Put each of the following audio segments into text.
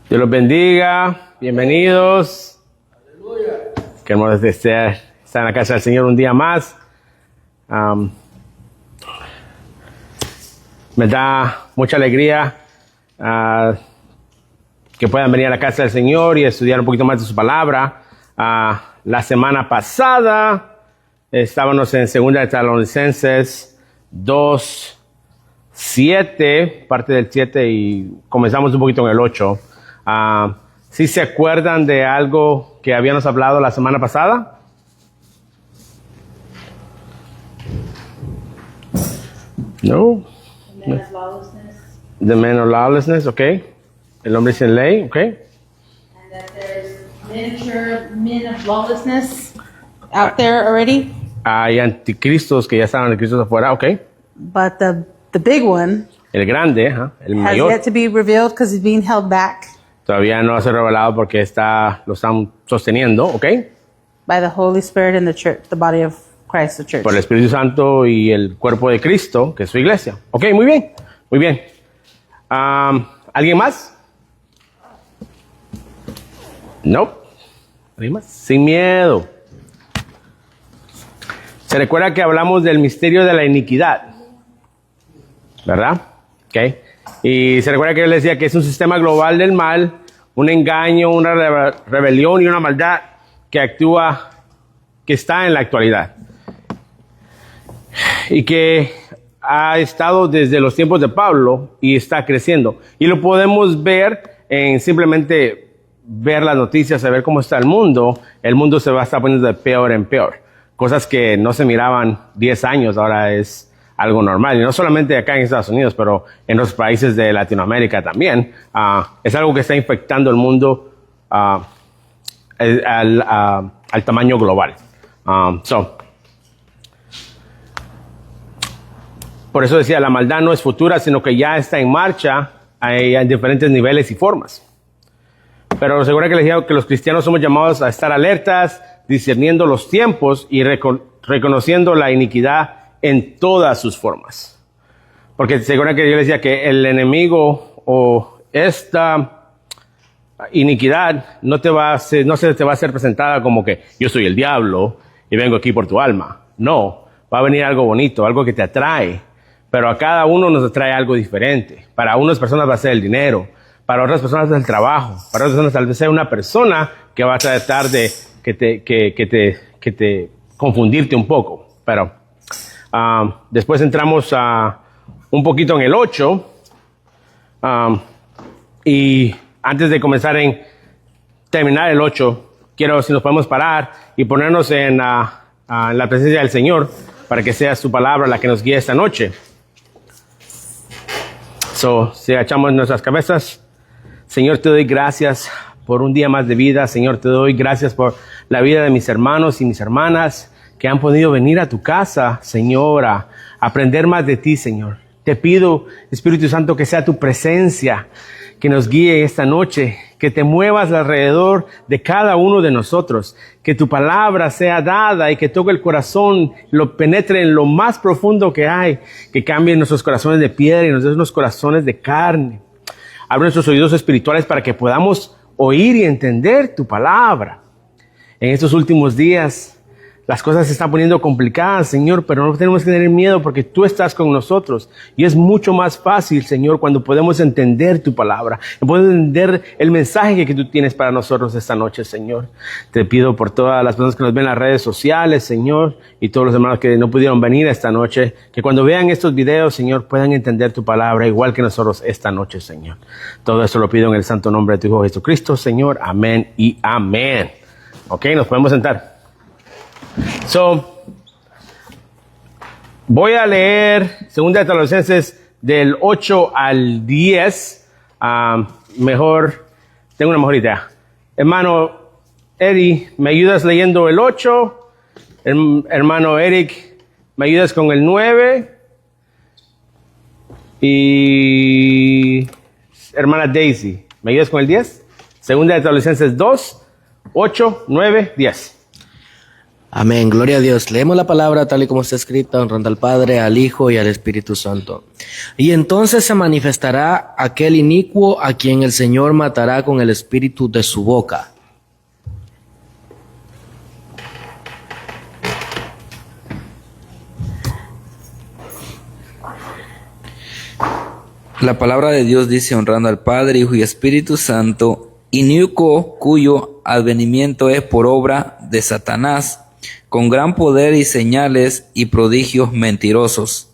Dios los bendiga, bienvenidos. Aleluya. Qué hermoso estar en la casa del Señor un día más. Me da mucha alegría que puedan venir a la casa del Señor y estudiar un poquito más de su palabra. La semana pasada estábamos en 2 de Tesalonicenses 2:7, parte del 7, y comenzamos un poquito en el 8. ¿Sí se acuerdan de algo que habíamos hablado la semana pasada? No. The man of lawlessness. The man of lawlessness, ok. El hombre sin ley, ok. And that there's men of lawlessness out there already. Hay anticristos que ya están anticristos afuera, ok. But the big one El grande, el has mayor, yet to be revealed because he's being held back todavía no ha sido revelado porque lo están sosteniendo, ok. by the Holy Spirit and the church, the body of Christ, the church. Por el Espíritu Santo y el cuerpo de Cristo, que es su iglesia. Ok, muy bien, muy bien. ¿Alguien más? No. ¿Alguien más? Sin miedo. ¿Se recuerda que hablamos del misterio de la iniquidad? ¿Verdad? Ok. Y se recuerda que yo les decía que es un sistema global del mal, un engaño, una rebelión y una maldad que actúa, que está en la actualidad. Y que ha estado desde los tiempos de Pablo y está creciendo. Y lo podemos ver en simplemente ver las noticias, saber cómo está el mundo. El mundo se va a estar poniendo de peor en peor. Cosas que no se miraban 10 años, ahora es algo normal. Y no solamente acá en Estados Unidos, pero en los países de Latinoamérica también. Es algo que está infectando el mundo al tamaño global. Por eso decía, la maldad no es futura, sino que ya está en marcha en diferentes niveles y formas. Pero seguro que les digo que los cristianos somos llamados a estar alertas, discerniendo los tiempos y reconociendo la iniquidad en todas sus formas. Porque seguro que yo les decía que el enemigo o esta iniquidad no se te va a ser presentada como que yo soy el diablo y vengo aquí por tu alma. No, va a venir algo bonito, algo que te atrae. Pero a cada uno nos atrae algo diferente. Para unas personas va a ser el dinero, para otras personas es el trabajo, para otras personas tal vez sea una persona que va a tratar de que te confundirte un poco. Pero después entramos un poquito en el 8 y antes de comenzar en terminar el 8, quiero si nos podemos parar y ponernos en la presencia del Señor para que sea su palabra la que nos guíe esta noche. Si agachamos nuestras cabezas, Señor, te doy gracias por un día más de vida. Señor, te doy gracias por la vida de mis hermanos y mis hermanas que han podido venir a tu casa, Señor, a aprender más de ti, Señor. Te pido, Espíritu Santo, que sea tu presencia que nos guíe esta noche, que te muevas alrededor de cada uno de nosotros, que tu palabra sea dada y que toque el corazón, lo penetre en lo más profundo que hay, que cambie nuestros corazones de piedra y nos dé unos corazones de carne. Abre nuestros oídos espirituales para que podamos oír y entender tu palabra. En estos últimos días, las cosas se están poniendo complicadas, Señor, pero no tenemos que tener miedo porque tú estás con nosotros. Y es mucho más fácil, Señor, cuando podemos entender tu palabra, podemos entender el mensaje que tú tienes para nosotros esta noche, Señor. Te pido por todas las personas que nos ven en las redes sociales, Señor, y todos los hermanos que no pudieron venir esta noche, que cuando vean estos videos, Señor, puedan entender tu palabra igual que nosotros esta noche, Señor. Todo eso lo pido en el santo nombre de tu Hijo Jesucristo, Señor. Amén y amén. Ok, nos podemos sentar. Voy a leer 2 de Tesalonicenses del 8 al 10. Tengo una mejor idea. Hermano Eddie, ¿me ayudas leyendo el 8? Hermano Eric, ¿me ayudas con el 9? Y hermana Daisy, ¿me ayudas con el 10? 2 de Tesalonicenses 2, 8, 9, 10. Amén, gloria a Dios. Leemos la palabra tal y como está escrita, honrando al Padre, al Hijo y al Espíritu Santo. Y entonces se manifestará aquel inicuo a quien el Señor matará con el espíritu de su boca. La palabra de Dios dice, honrando al Padre, Hijo y Espíritu Santo, inicuo cuyo advenimiento es por obra de Satanás, con gran poder y señales y prodigios mentirosos.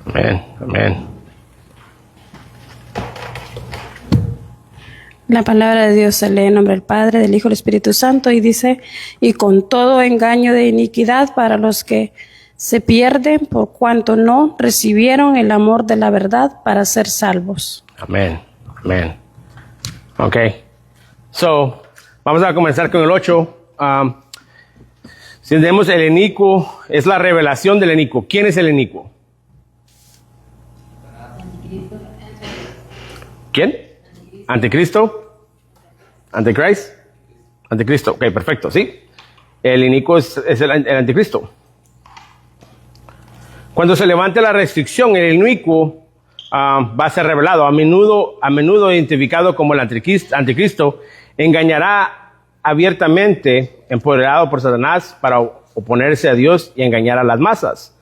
Amén, amén. La palabra de Dios se lee en nombre del Padre, del Hijo y del Espíritu Santo y dice, y con todo engaño de iniquidad para los que se pierden por cuanto no recibieron el amor de la verdad para ser salvos. Amén, amén. Ok. So, vamos a comenzar con el 8. Si entendemos el inicuo, es la revelación del inicuo. ¿Quién es el inicuo? ¿Quién? ¿Anticristo? ¿Antichrist? Anticristo. Ok, perfecto, ¿sí? El inicuo es el anticristo. Cuando se levante la restricción, el inicuo va a ser revelado. A menudo identificado como el anticristo, engañará abiertamente, empoderado por Satanás para oponerse a Dios y engañar a las masas.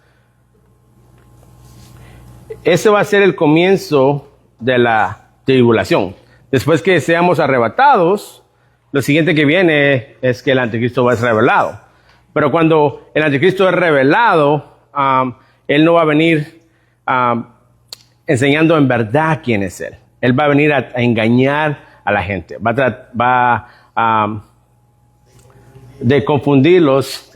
Ese va a ser el comienzo de la tribulación. Después que seamos arrebatados, lo siguiente que viene es que el anticristo va a ser revelado. Pero cuando el anticristo es revelado, él no va a venir enseñando en verdad quién es él. Él va a venir a engañar a la gente. Va de confundirlos,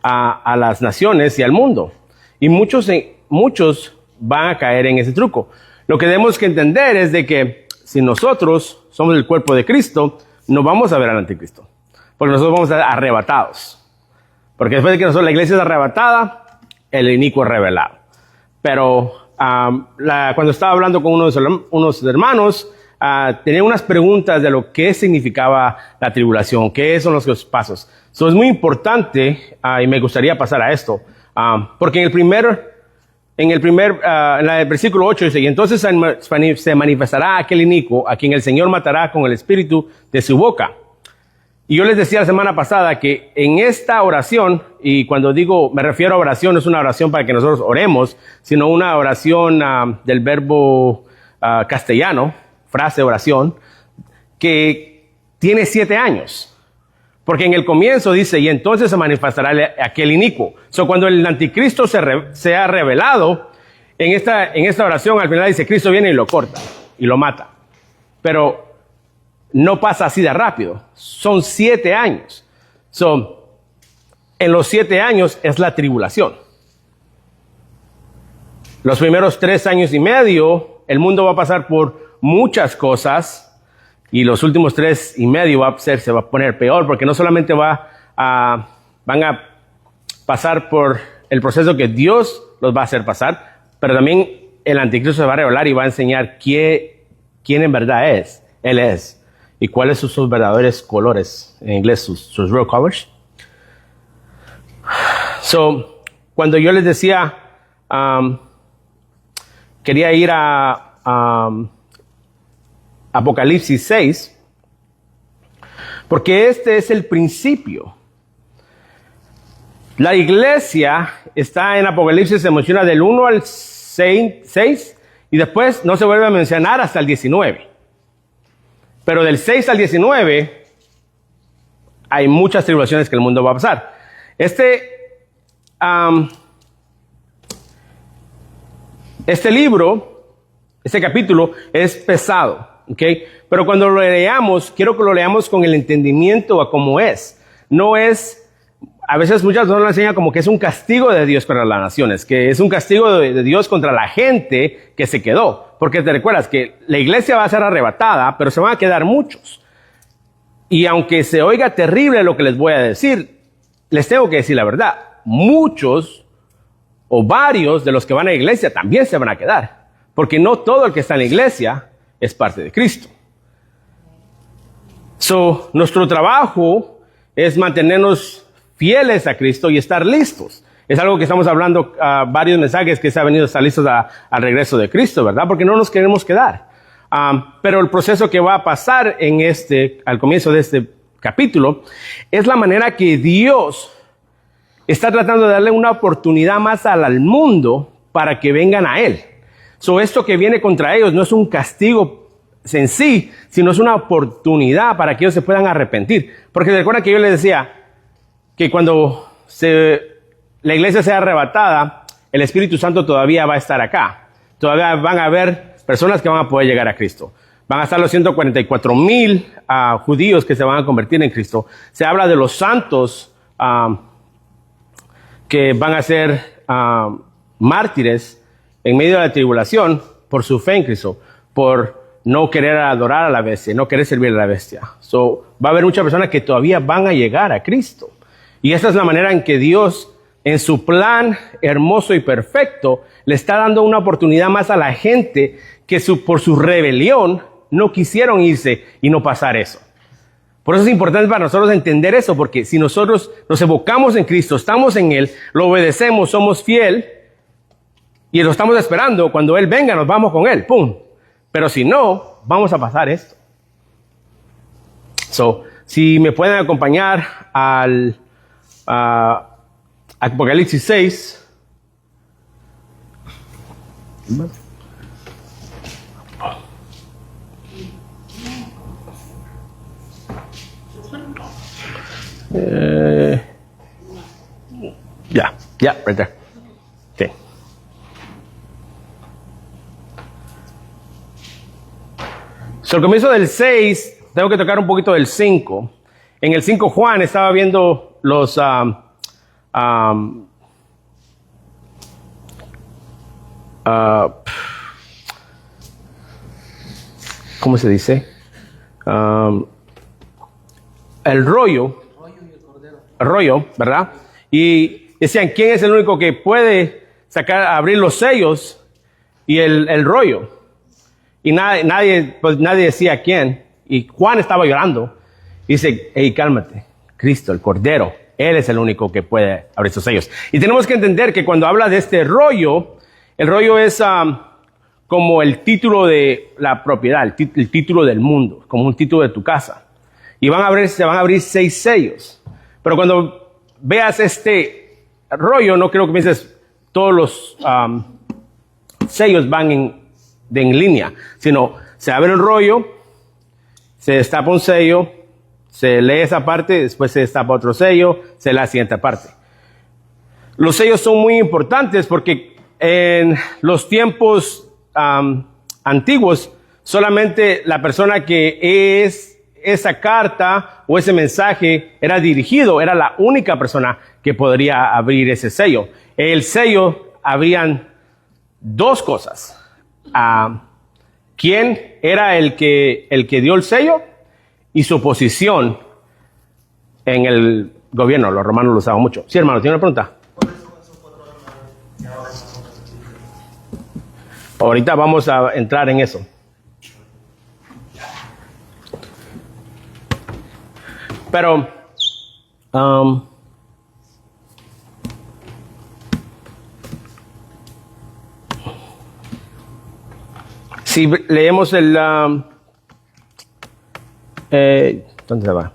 a las naciones y al mundo. Y muchos van a caer en ese truco. Lo que tenemos que entender es de que si nosotros somos el cuerpo de Cristo, no vamos a ver al anticristo. Porque nosotros vamos a ser arrebatados. Porque después de que la iglesia es arrebatada, el inicuo es revelado. Pero cuando estaba hablando con unos hermanos, tenía unas preguntas de lo que significaba la tribulación, qué son los pasos. Eso es muy importante y me gustaría pasar a esto. Porque en el versículo 8 dice, y entonces se manifestará aquel inicuo a quien el Señor matará con el espíritu de su boca. Y yo les decía la semana pasada que en esta oración, y cuando me refiero a oración, no es una oración para que nosotros oremos, sino una oración del verbo castellano, frase oración, que tiene 7 años. Porque en el comienzo dice, y entonces se manifestará aquel inicuo. Cuando el anticristo sea revelado, en esta oración al final dice, Cristo viene y lo corta, y lo mata. Pero no pasa así de rápido. Son 7 años. En los 7 años es la tribulación. Los primeros 3 años y medio, el mundo va a pasar por muchas cosas. Y los últimos 3 y medio se va a poner peor, porque no solamente van a pasar por el proceso que Dios los va a hacer pasar, pero también el anticristo se va a revelar y va a enseñar quién en verdad es. Él es. Y cuáles son sus verdaderos colores. En inglés, sus real colors. Cuando yo les decía, quería ir a Apocalipsis 6, porque este es el principio. La iglesia está en Apocalipsis, se menciona del 1 al 6 y después no se vuelve a mencionar hasta el 19. Pero del 6 al 19 hay muchas tribulaciones que el mundo va a pasar. Este capítulo es pesado. Okay. Pero cuando lo leamos, quiero que lo leamos con el entendimiento a cómo es. No es, a veces muchas personas lo enseñan como que es un castigo de Dios contra las naciones, que es un castigo de Dios contra la gente que se quedó. Porque te recuerdas que la iglesia va a ser arrebatada, pero se van a quedar muchos. Y aunque se oiga terrible lo que les voy a decir, les tengo que decir la verdad. Muchos o varios de los que van a la iglesia también se van a quedar. Porque no todo el que está en la iglesia es parte de Cristo. Nuestro trabajo es mantenernos fieles a Cristo y estar listos. Es algo que estamos hablando, varios mensajes que se ha venido a estar listos al regreso de Cristo, ¿verdad? Porque no nos queremos quedar. Pero el proceso que va a pasar al comienzo de este capítulo, es la manera que Dios está tratando de darle una oportunidad más al mundo para que vengan a Él. Esto que viene contra ellos no es un castigo en sí, sino es una oportunidad para que ellos se puedan arrepentir. Porque recuerdan que yo les decía que cuando la iglesia sea arrebatada, el Espíritu Santo todavía va a estar acá. Todavía van a haber personas que van a poder llegar a Cristo. Van a estar los 144,000 judíos que se van a convertir en Cristo. Se habla de los santos que van a ser mártires en medio de la tribulación por su fe en Cristo, por no querer adorar a la bestia, no querer servir a la bestia. Va a haber muchas personas que todavía van a llegar a Cristo. Y esta es la manera en que Dios, en su plan hermoso y perfecto, le está dando una oportunidad más a la gente que por su rebelión no quisieron irse y no pasar eso. Por eso es importante para nosotros entender eso, porque si nosotros nos evocamos en Cristo, estamos en Él, lo obedecemos, somos fiel y lo estamos esperando, cuando Él venga nos vamos con Él, ¡pum! Pero si no, vamos a pasar esto. Si me pueden acompañar al Apocalipsis 6. Right there. Okay. Al comienzo del 6, tengo que tocar un poquito del 5. En el 5 Juan estaba viendo los ¿cómo se dice? El rollo, ¿verdad? Y decían, ¿quién es el único que puede abrir los sellos y el rollo? Y nadie decía quién. Y Juan estaba llorando. Y dice, hey, cálmate. Cristo, el Cordero, Él es el único que puede abrir esos sellos. Y tenemos que entender que cuando habla de este rollo, el rollo es como el título de la propiedad, el título del mundo, como un título de tu casa. Y se van a abrir 6 sellos. Pero cuando veas este rollo, no creo que pienses todos los sellos van en línea, sino se abre un rollo, se destapa un sello, se lee esa parte, después se destapa otro sello, se lee la siguiente parte. Los sellos son muy importantes porque en los tiempos antiguos, solamente la persona que esa carta o ese mensaje era dirigido, era la única persona que podría abrir ese sello. El sello, habrían 2 cosas. ¿Quién era el que dio el sello? Y su posición en el gobierno. Los romanos lo usaban mucho. Sí, hermano, ¿tiene una pregunta? Ahorita vamos a entrar en eso. Pero si leemos el ¿dónde se va?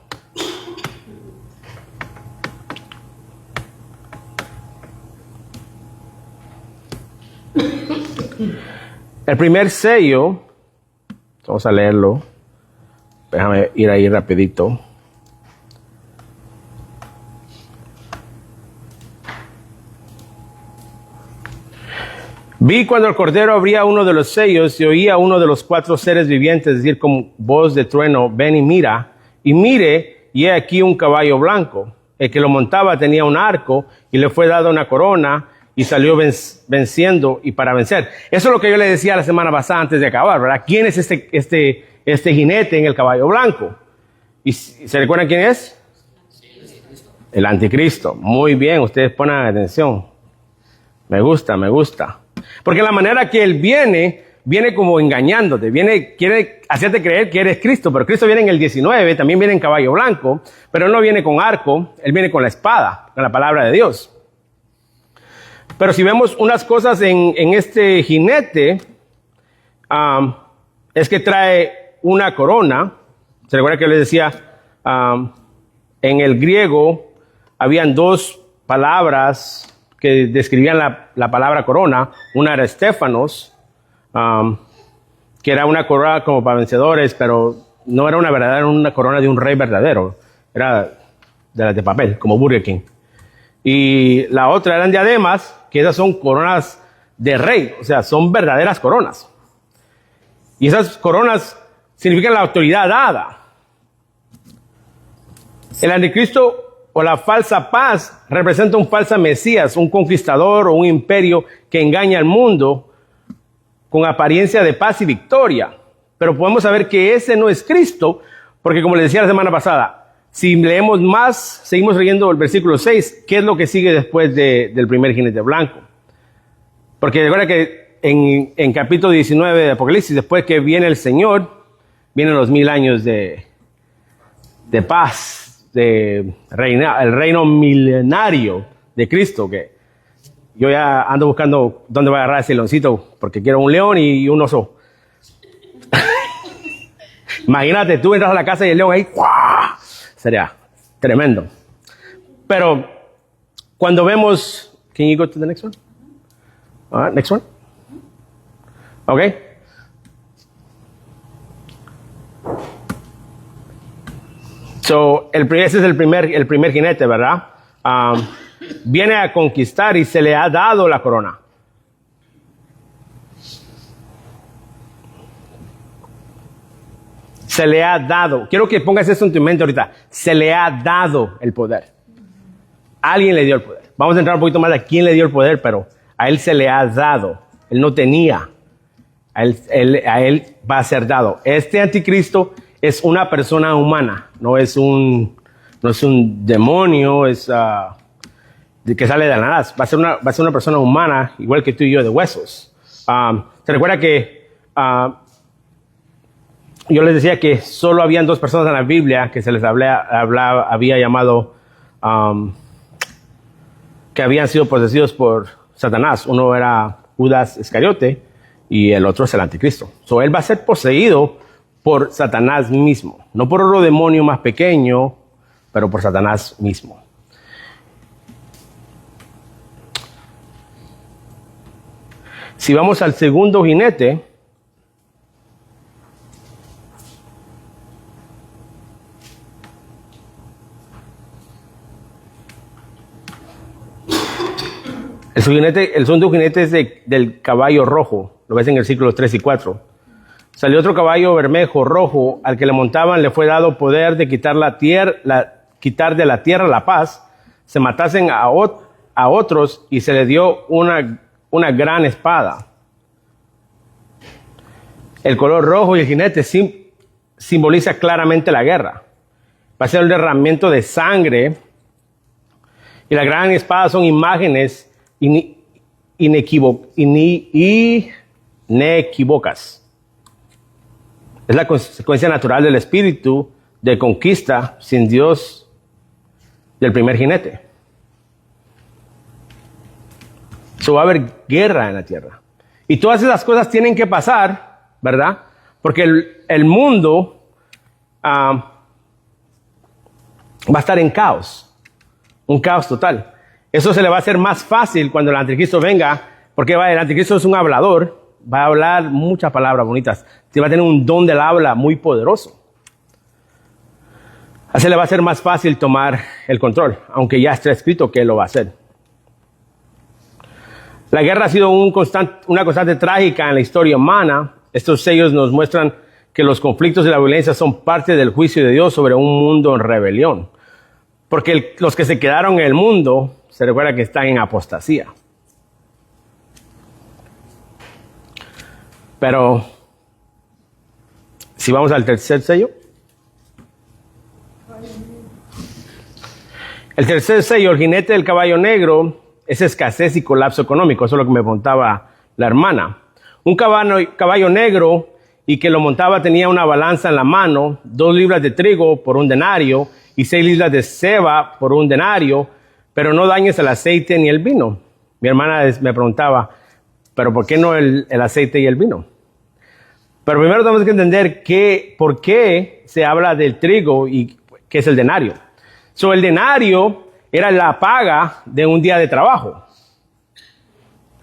El primer sello, vamos a leerlo. Déjame ir ahí rapidito. Vi cuando el Cordero abría uno de los sellos y oía uno de los 4 seres vivientes decir con voz de trueno, ven y mira. Y mire, y he aquí un caballo blanco. El que lo montaba tenía un arco y le fue dada una corona y salió venciendo y para vencer. Eso es lo que yo le decía la semana pasada antes de acabar, ¿verdad? ¿Quién es este jinete en el caballo blanco? ¿Y se recuerdan quién es? El anticristo. Muy bien, ustedes ponen atención. Me gusta. Porque la manera que él viene viene como engañándote, quiere hacerte creer que eres Cristo, pero Cristo viene en el 19, también viene en caballo blanco, pero él no viene con arco, él viene con la espada, con la palabra de Dios. Pero si vemos unas cosas en este jinete, es que trae una corona. Se recuerda que les decía, en el griego habían dos palabras que describían la palabra corona. Una era Estéfanos, que era una corona como para vencedores, pero no era una corona de un rey verdadero. Era de las de papel, como Burger King. Y la otra eran diademas, que esas son coronas de rey, o sea, son verdaderas coronas. Y esas coronas significan la autoridad dada. El anticristo o la falsa paz representa un falso mesías, un conquistador o un imperio que engaña al mundo con apariencia de paz y victoria. Pero podemos saber que ese no es Cristo, porque como les decía la semana pasada, si leemos más, seguimos leyendo el versículo 6, ¿qué es lo que sigue después del primer jinete blanco? Porque recuerda que en capítulo 19 de Apocalipsis, después que viene el Señor, vienen los 1000 años de paz, el reino milenario de Cristo, que yo ya ando buscando dónde voy a agarrar ese leoncito, porque quiero un león y un oso. Imagínate, tú entras a la casa y el león ahí, ¡guau! Sería tremendo. Pero cuando vemos, can you go to the next one? Next one. Okay. So, ese es el primer jinete, ¿verdad? Viene a conquistar y se le ha dado la corona. Se le ha dado. Quiero que pongas eso en tu mente ahorita. Se le ha dado el poder. Alguien le dio el poder. Vamos a entrar un poquito más a quién le dio el poder, pero a él se le ha dado. Él no tenía. A él va a ser dado. Este anticristo es una persona humana. No es un demonio, que sale de la nada. Va a ser una persona humana, igual que tú y yo, de huesos. ¿Se recuerda que yo les decía que solo habían 2 personas en la Biblia que se les había llamado, que habían sido poseídos por Satanás? Uno era Judas Iscariote y el otro es el anticristo. So, él va a ser poseído por Satanás mismo. No por otro demonio más pequeño, pero por Satanás mismo. Si vamos al segundo jinete, el segundo jinete es del caballo rojo. Lo ves en el versículos 3 y 4. Salió otro caballo bermejo rojo, al que le montaban le fue dado poder de quitar de la tierra la paz, se matasen a otros, y se le dio una gran espada. El color rojo y el jinete simboliza claramente la guerra. Va a ser el derramamiento de sangre, y la gran espada son imágenes inequívocas. Es la consecuencia natural del espíritu de conquista sin Dios del primer jinete. Va a haber guerra en la tierra. Y todas esas cosas tienen que pasar, ¿verdad? Porque el mundo va a estar en caos. Un caos total. Eso se le va a hacer más fácil cuando el anticristo venga, porque el anticristo es un hablador, va a hablar muchas palabras bonitas, va a tener un don del habla muy poderoso. Así le va a ser más fácil tomar el control, aunque ya está escrito que él lo va a hacer. La guerra ha sido una constante trágica en la historia humana. Estos sellos nos muestran que los conflictos y la violencia son parte del juicio de Dios sobre un mundo en rebelión. Porque los que se quedaron en el mundo, se recuerda que están en apostasía. Pero, si vamos al tercer sello. El tercer sello, el jinete del caballo negro, es escasez y colapso económico. Eso es lo que me preguntaba la hermana. un caballo negro y que lo montaba tenía una balanza en la mano, 2 libras de trigo por 1 denario y 6 libras de ceba por 1 denario, pero no dañes el aceite ni el vino. Mi hermana me preguntaba, ¿pero por qué no el aceite y el vino? Pero primero tenemos que entender por qué se habla del trigo y qué es el denario. El denario era la paga de un día de trabajo.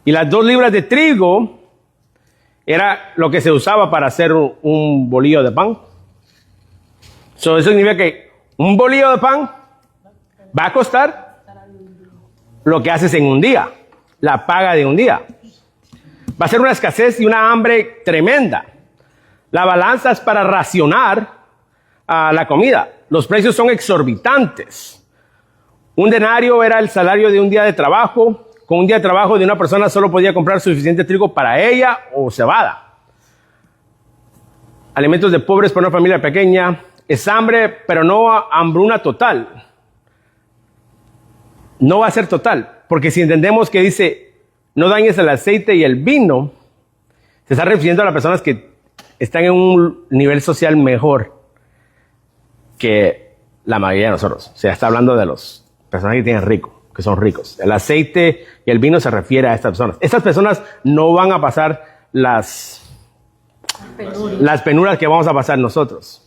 Y las 2 libras de trigo era lo que se usaba para hacer un bolillo de pan. Eso significa que un bolillo de pan va a costar lo que haces en un día, la paga de un día. Va a ser una escasez y una hambre tremenda. La balanza es para racionar la comida. Los precios son exorbitantes. Un denario era el salario de un día de trabajo. Con un día de trabajo de una persona solo podía comprar suficiente trigo para ella o cebada. Alimentos de pobres para una familia pequeña. Es hambre, pero no hambruna total. No va a ser total, porque si entendemos que dice, no dañes el aceite y el vino, se está refiriendo a las personas que están en un nivel social mejor que la mayoría de nosotros. O sea, está hablando de las personas que son ricos. El aceite y el vino se refiere a estas personas. Estas personas no van a pasar las penuras que vamos a pasar nosotros.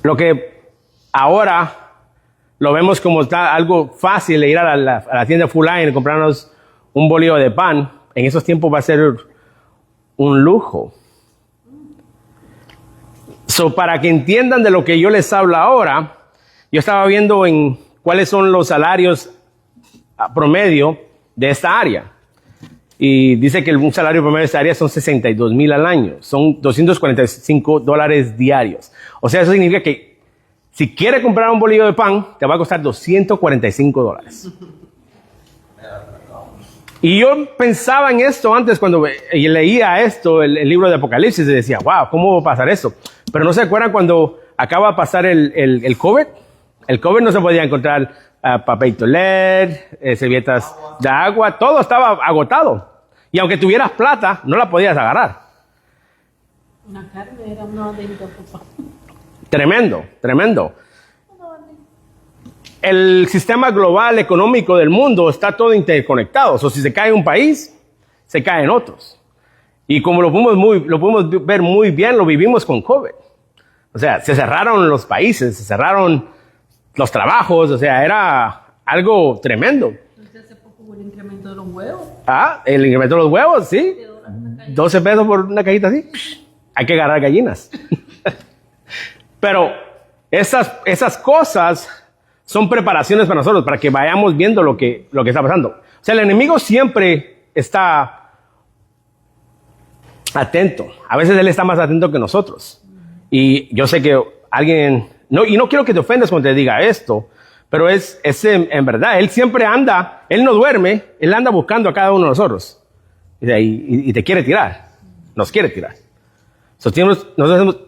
Lo que ahora lo vemos como está algo fácil de ir a la tienda Full Line y comprarnos un bolillo de pan, en esos tiempos va a ser un lujo. Para que entiendan de lo que yo les hablo ahora, yo estaba viendo en cuáles son los salarios promedio de esta área. Y dice que un salario promedio de esta área son $62,000 al año. Son $245 diarios. O sea, eso significa que si quiere comprar un bolillo de pan, te va a costar $245. Y yo pensaba en esto antes cuando leía esto, el libro de Apocalipsis, y decía, wow, ¿cómo va a pasar eso? Pero ¿no se acuerdan cuando acaba de pasar el COVID? El COVID no se podía encontrar papel toilet, servilletas de agua, todo estaba agotado. Y aunque tuvieras plata, no la podías agarrar. Una carne era una de papá. Tremendo, tremendo. El sistema global económico del mundo está todo interconectado. O si se cae un país, se caen otros. Y como lo pudimos ver muy bien, lo vivimos con COVID. O sea, se cerraron los países, se cerraron los trabajos, o sea, era algo tremendo. Entonces hace poco hubo el incremento de los huevos. El incremento de los huevos, sí. 12 pesos por una cajita así. Hay que agarrar gallinas. Pero esas cosas son preparaciones para nosotros, para que vayamos viendo lo que está pasando. O sea, el enemigo siempre está atento. A veces él está más atento que nosotros. Y yo sé que alguien... y no quiero que te ofendas cuando te diga esto, pero es en verdad. Él siempre anda, él no duerme, él anda buscando a cada uno de nosotros. Y te quiere tirar, nos quiere tirar. Nosotros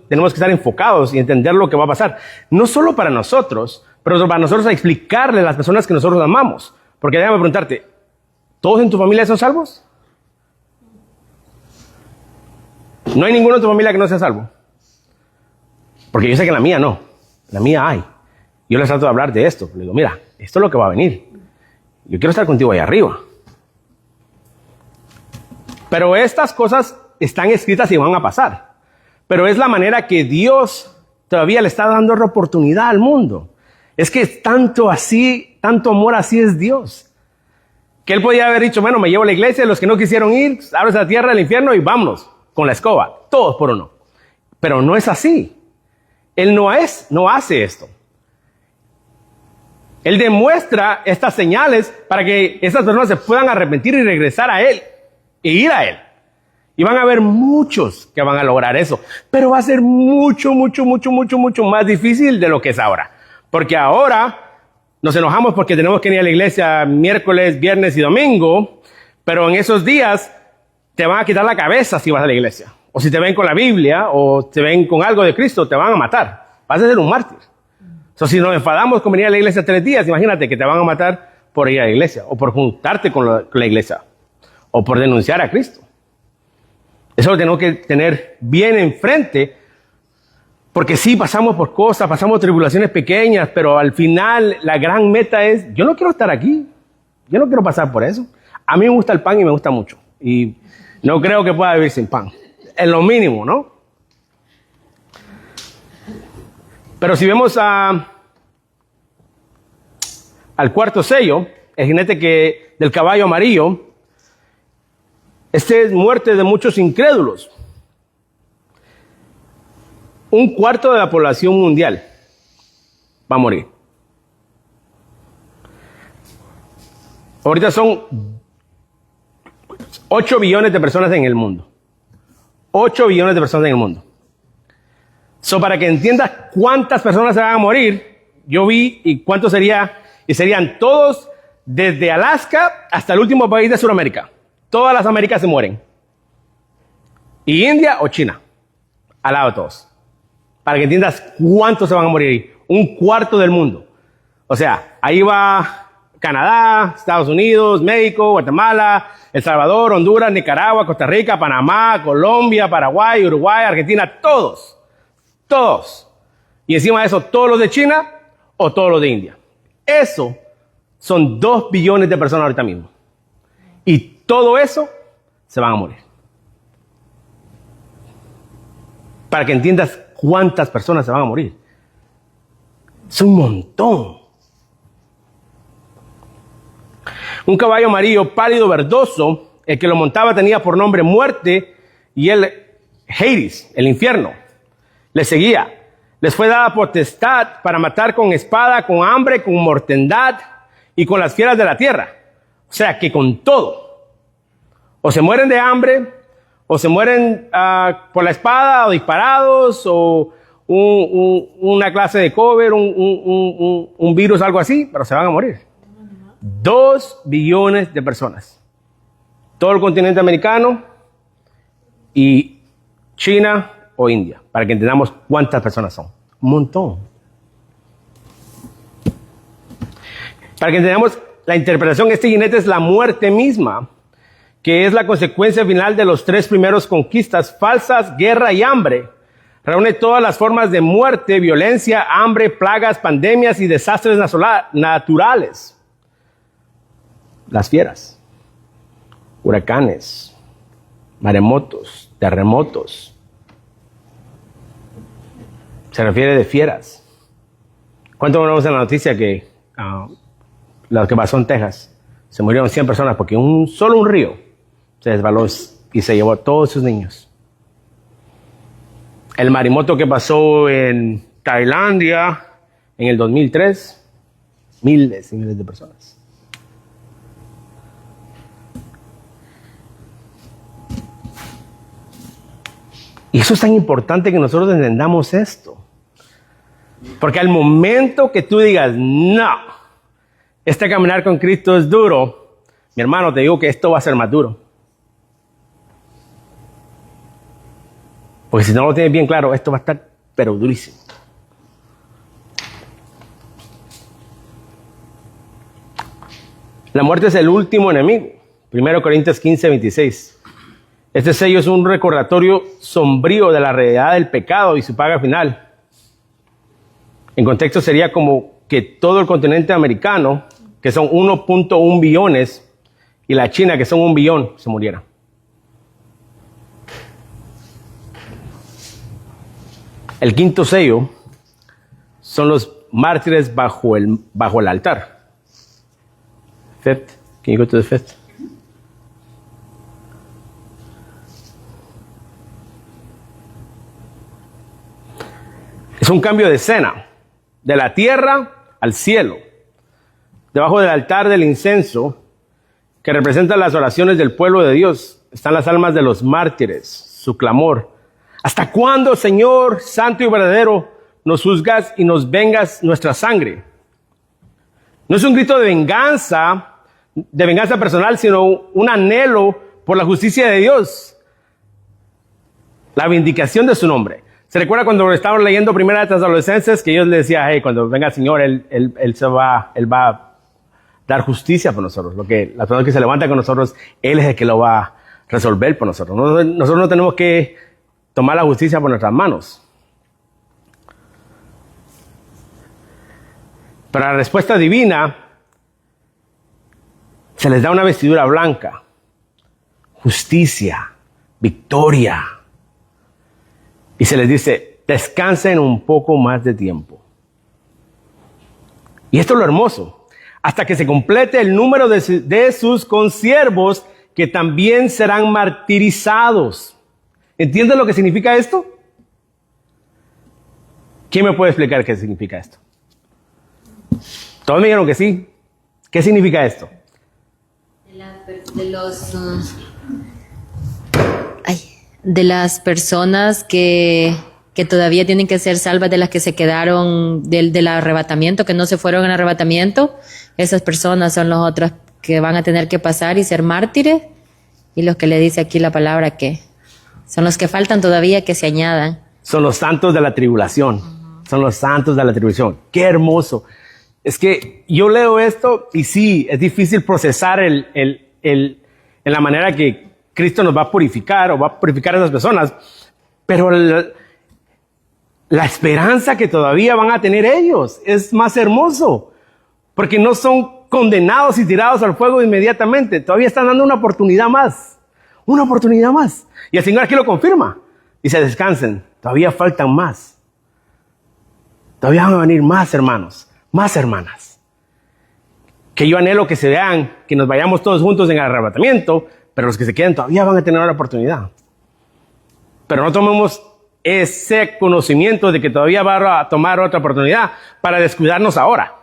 tenemos que estar enfocados y entender lo que va a pasar. No solo para nosotros, pero para nosotros explicarle a las personas que nosotros amamos. Porque déjame preguntarte, ¿todos en tu familia son salvos? ¿No hay ninguno en tu familia que no sea salvo? Porque yo sé que en la mía no. En la mía hay. Yo les trato de hablar de esto. Le digo, mira, esto es lo que va a venir. Yo quiero estar contigo ahí arriba. Pero estas cosas están escritas y van a pasar. Pero es la manera que Dios todavía le está dando la oportunidad al mundo. Es que tanto amor así es Dios. Que Él podía haber dicho, bueno, me llevo a la iglesia, los que no quisieron ir, abres la tierra del infierno y vámonos con la escoba, todos por uno. Pero no es así. Él no hace esto. Él demuestra estas señales para que estas personas se puedan arrepentir y regresar a Él e ir a Él. Y van a haber muchos que van a lograr eso. Pero va a ser mucho más difícil de lo que es ahora. Porque ahora nos enojamos porque tenemos que ir a la iglesia miércoles, viernes y domingo. Pero en esos días te van a quitar la cabeza si vas a la iglesia. O si te ven con la Biblia o te ven con algo de Cristo, te van a matar. Vas a ser un mártir. So, si nos enfadamos con venir a la iglesia 3 días, imagínate que te van a matar por ir a la iglesia, o por juntarte con la iglesia, o por denunciar a Cristo. Eso lo tenemos que tener bien enfrente, porque sí, pasamos por cosas, pasamos tribulaciones pequeñas, pero al final la gran meta es, yo no quiero estar aquí, yo no quiero pasar por eso. A mí me gusta el pan y me gusta mucho, y no creo que pueda vivir sin pan. Es lo mínimo, ¿no? Pero si vemos al cuarto sello, el jinete del caballo amarillo, este es muerte de muchos incrédulos. 1/4 de la población mundial va a morir. Ahorita son 8 billones de personas en el mundo. 8 billones de personas en el mundo. So, para que entiendas cuántas personas se van a morir, yo vi y cuántos serían todos desde Alaska hasta el último país de Sudamérica. Todas las Américas se mueren. Y India o China, al lado de todos. Para que entiendas cuántos se van a morir ahí. 1/4 del mundo. O sea, ahí va Canadá, Estados Unidos, México, Guatemala, El Salvador, Honduras, Nicaragua, Costa Rica, Panamá, Colombia, Paraguay, Uruguay, Argentina, todos. Todos. Y encima de eso, todos los de China o todos los de India. Eso son 2 billones de personas ahorita mismo. Y todo eso se van a morir. Para que entiendas cuántas personas se van a morir. Es un montón. Un caballo amarillo pálido verdoso, el que lo montaba tenía por nombre muerte y el Hades, el infierno. Les seguía. Les fue dada potestad para matar con espada, con hambre, con mortandad y con las fieras de la tierra. O sea, que con todo. O se mueren de hambre, o se mueren por la espada, o disparados, o una clase de cover, un virus, algo así, pero se van a morir. 2 billones de personas. Todo el continente americano y China o India, para que entendamos cuántas personas son. Un montón. Para que entendamos la interpretación, este jinete es la muerte misma, que es la consecuencia final de los 3 primeros conquistas, falsas, guerra y hambre. Reúne todas las formas de muerte, violencia, hambre, plagas, pandemias y desastres naturales. Las fieras, huracanes, maremotos, terremotos. Se refiere de fieras. ¿Cuánto vemos en la noticia que lo que pasó en Texas? Se murieron 100 personas porque solo un río se desbaló y se llevó a todos sus niños. El maremoto que pasó en Tailandia en el 2003, miles y miles de personas. Y eso es tan importante que nosotros entendamos esto. Porque al momento que tú digas, no, este caminar con Cristo es duro, mi hermano, te digo que esto va a ser más duro. Porque si no lo tienes bien claro, esto va a estar, pero durísimo. La muerte es el último enemigo. 1 Corintios 15, 26. Este sello es un recordatorio sombrío de la realidad del pecado y su paga final. En contexto sería como que todo el continente americano, que son 1.1 billones, y la China, que son 1 billón, se muriera. El quinto sello son los mártires bajo el altar. Fifth. Can you go to the fifth? Es un cambio de escena, de la tierra al cielo. Debajo del altar del incienso, que representa las oraciones del pueblo de Dios, están las almas de los mártires, su clamor. ¿Hasta cuándo, Señor, santo y verdadero, nos juzgas y nos vengas nuestra sangre? No es un grito de venganza personal, sino un anhelo por la justicia de Dios, la vindicación de su nombre. ¿Se recuerda cuando estábamos leyendo Primera de Tesalonicenses que Dios le decía, hey, cuando venga el Señor, Él va a dar justicia por nosotros? Las personas que se levantan con nosotros, Él es el que lo va a resolver por nosotros. Nosotros no tenemos que tomar la justicia por nuestras manos. Pero la respuesta divina se les da una vestidura blanca, justicia, victoria. Y se les dice, descansen un poco más de tiempo. Y esto es lo hermoso. Hasta que se complete el número de sus consiervos, que también serán martirizados. ¿Entienden lo que significa esto? ¿Quién me puede explicar qué significa esto? Todos me dijeron que sí. ¿Qué significa esto? De las personas que todavía tienen que ser salvas, de las que se quedaron del arrebatamiento, que no se fueron en arrebatamiento. Esas personas son las otras que van a tener que pasar y ser mártires, y los que le dice aquí la palabra que son los que faltan todavía que se añadan. Son los santos de la tribulación. Son los santos de la tribulación. ¡Qué hermoso! Es que yo leo esto y sí, es difícil procesar en la manera que Cristo nos va a purificar o va a purificar a esas personas, pero la esperanza que todavía van a tener ellos es más hermoso, porque no son condenados y tirados al fuego inmediatamente, todavía están dando una oportunidad más. Y el Señor aquí lo confirma. Dice, descansen, todavía faltan más. Todavía van a venir más hermanos, más hermanas. Que yo anhelo que se vean, que nos vayamos todos juntos en el arrebatamiento, pero los que se queden todavía van a tener una oportunidad. Pero no tomemos ese conocimiento de que todavía va a tomar otra oportunidad para descuidarnos ahora.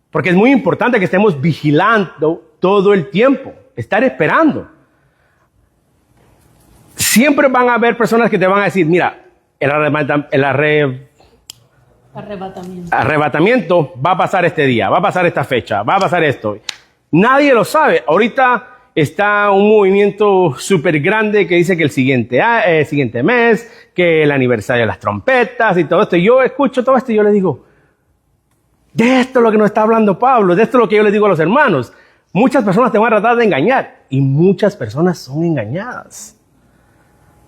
Porque es muy importante que estemos vigilando todo el tiempo, estar esperando. Siempre van a haber personas que te van a decir, mira, el arrebatamiento va a pasar este día, va a pasar esta fecha, va a pasar esto. Nadie lo sabe. Ahorita está un movimiento súper grande que dice que el siguiente mes, que el aniversario de las trompetas y todo esto. Y yo escucho todo esto y yo le digo, de esto es lo que nos está hablando Pablo, de esto es lo que yo le digo a los hermanos. Muchas personas te van a tratar de engañar y muchas personas son engañadas.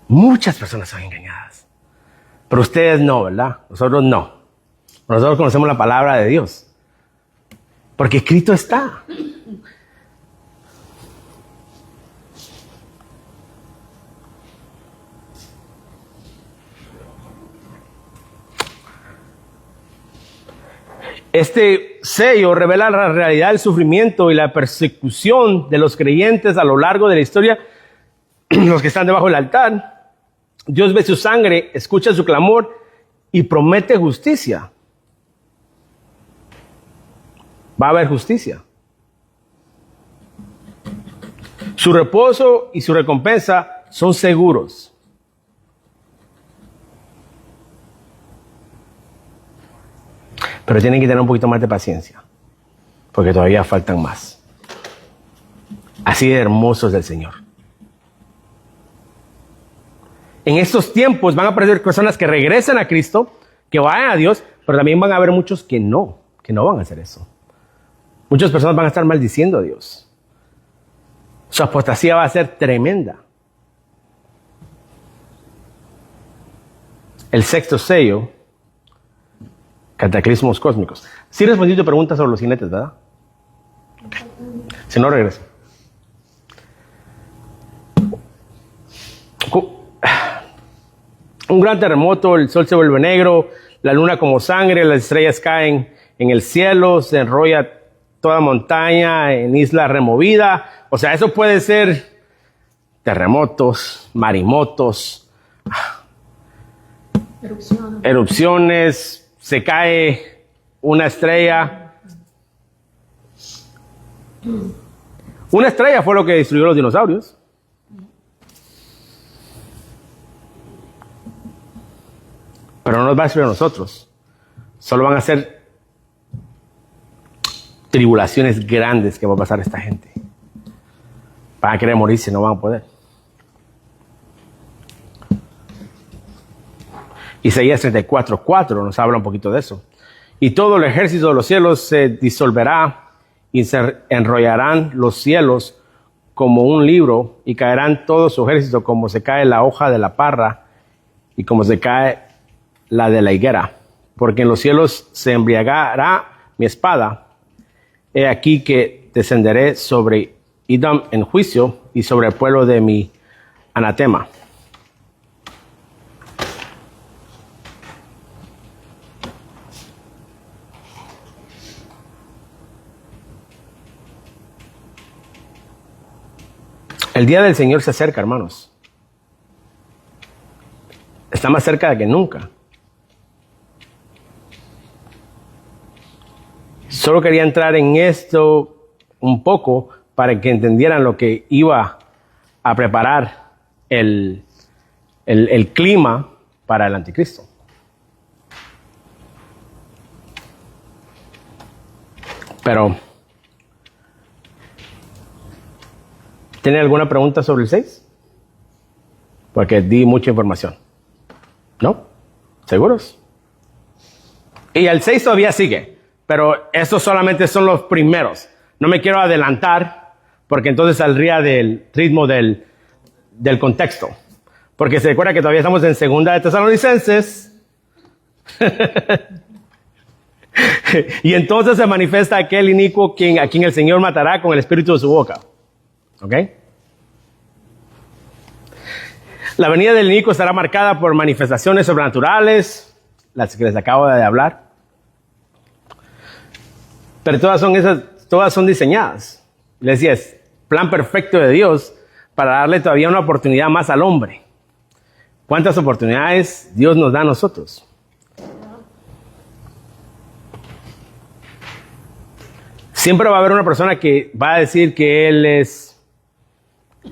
Muchas personas son engañadas. Pero ustedes no, ¿verdad? Nosotros no. Nosotros conocemos la palabra de Dios. Porque escrito está. Este sello revela la realidad del sufrimiento y la persecución de los creyentes a lo largo de la historia, los que están debajo del altar. Dios ve su sangre, escucha su clamor y promete justicia. Va a haber justicia. Su reposo y su recompensa son seguros. Pero tienen que tener un poquito más de paciencia, porque todavía faltan más. Así de hermoso es el Señor. En estos tiempos van a aparecer personas que regresen a Cristo, que vayan a Dios, pero también van a haber muchos que no van a hacer eso. Muchas personas van a estar maldiciendo a Dios. Su apostasía va a ser tremenda. El sexto sello, cataclismos cósmicos. Sí respondí tu pregunta sobre los jinetes, ¿verdad? Si no, regreso. Un gran terremoto, el sol se vuelve negro, la luna como sangre, las estrellas caen en el cielo, se enrolla toda montaña en isla removida. O sea, eso puede ser terremotos, marimotos, erupciones, se cae una estrella. Una estrella fue lo que destruyó los dinosaurios. Pero no nos va a destruir a nosotros. Solo van a ser tribulaciones grandes que va a pasar a esta gente. Van a querer morirse, no van a poder. Isaías 34:4 nos habla un poquito de eso. Y todo el ejército de los cielos se disolverá y se enrollarán los cielos como un libro y caerán todo su ejército como se cae la hoja de la parra y como se cae la de la higuera. Porque en los cielos se embriagará mi espada. He aquí que descenderé sobre Edom en juicio y sobre el pueblo de mi anatema. El día del Señor se acerca, hermanos. Está más cerca que nunca. Solo quería entrar en esto un poco para que entendieran lo que iba a preparar el clima para el anticristo. Pero, ¿tienen alguna pregunta sobre el 6? Porque di mucha información. ¿No? ¿Seguros? Y el 6 todavía sigue, pero estos solamente son los primeros. No me quiero adelantar, porque entonces saldría del ritmo del contexto. Porque se recuerda que todavía estamos en Segunda de Tesalonicenses. Y entonces se manifiesta aquel inicuo a quien el Señor matará con el espíritu de su boca. ¿Ok? La venida del inicuo estará marcada por manifestaciones sobrenaturales, las que les acabo de hablar. Pero todas son diseñadas. Les decía, es plan perfecto de Dios para darle todavía una oportunidad más al hombre. ¿Cuántas oportunidades Dios nos da a nosotros? Siempre va a haber una persona que va a decir que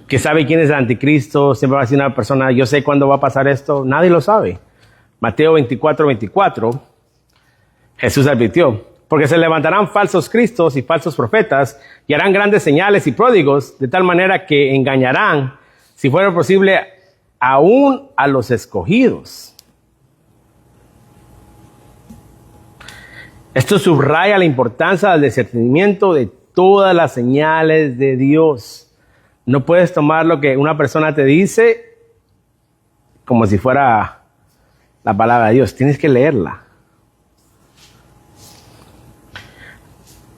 que sabe quién es el anticristo. Siempre va a decir una persona, yo sé cuándo va a pasar esto. Nadie lo sabe. Mateo 24:24, Jesús advirtió, porque se levantarán falsos cristos y falsos profetas y harán grandes señales y pródigos, de tal manera que engañarán, si fuera posible, aún a los escogidos. Esto subraya la importancia del discernimiento de todas las señales de Dios. No puedes tomar lo que una persona te dice como si fuera la palabra de Dios. Tienes que leerla.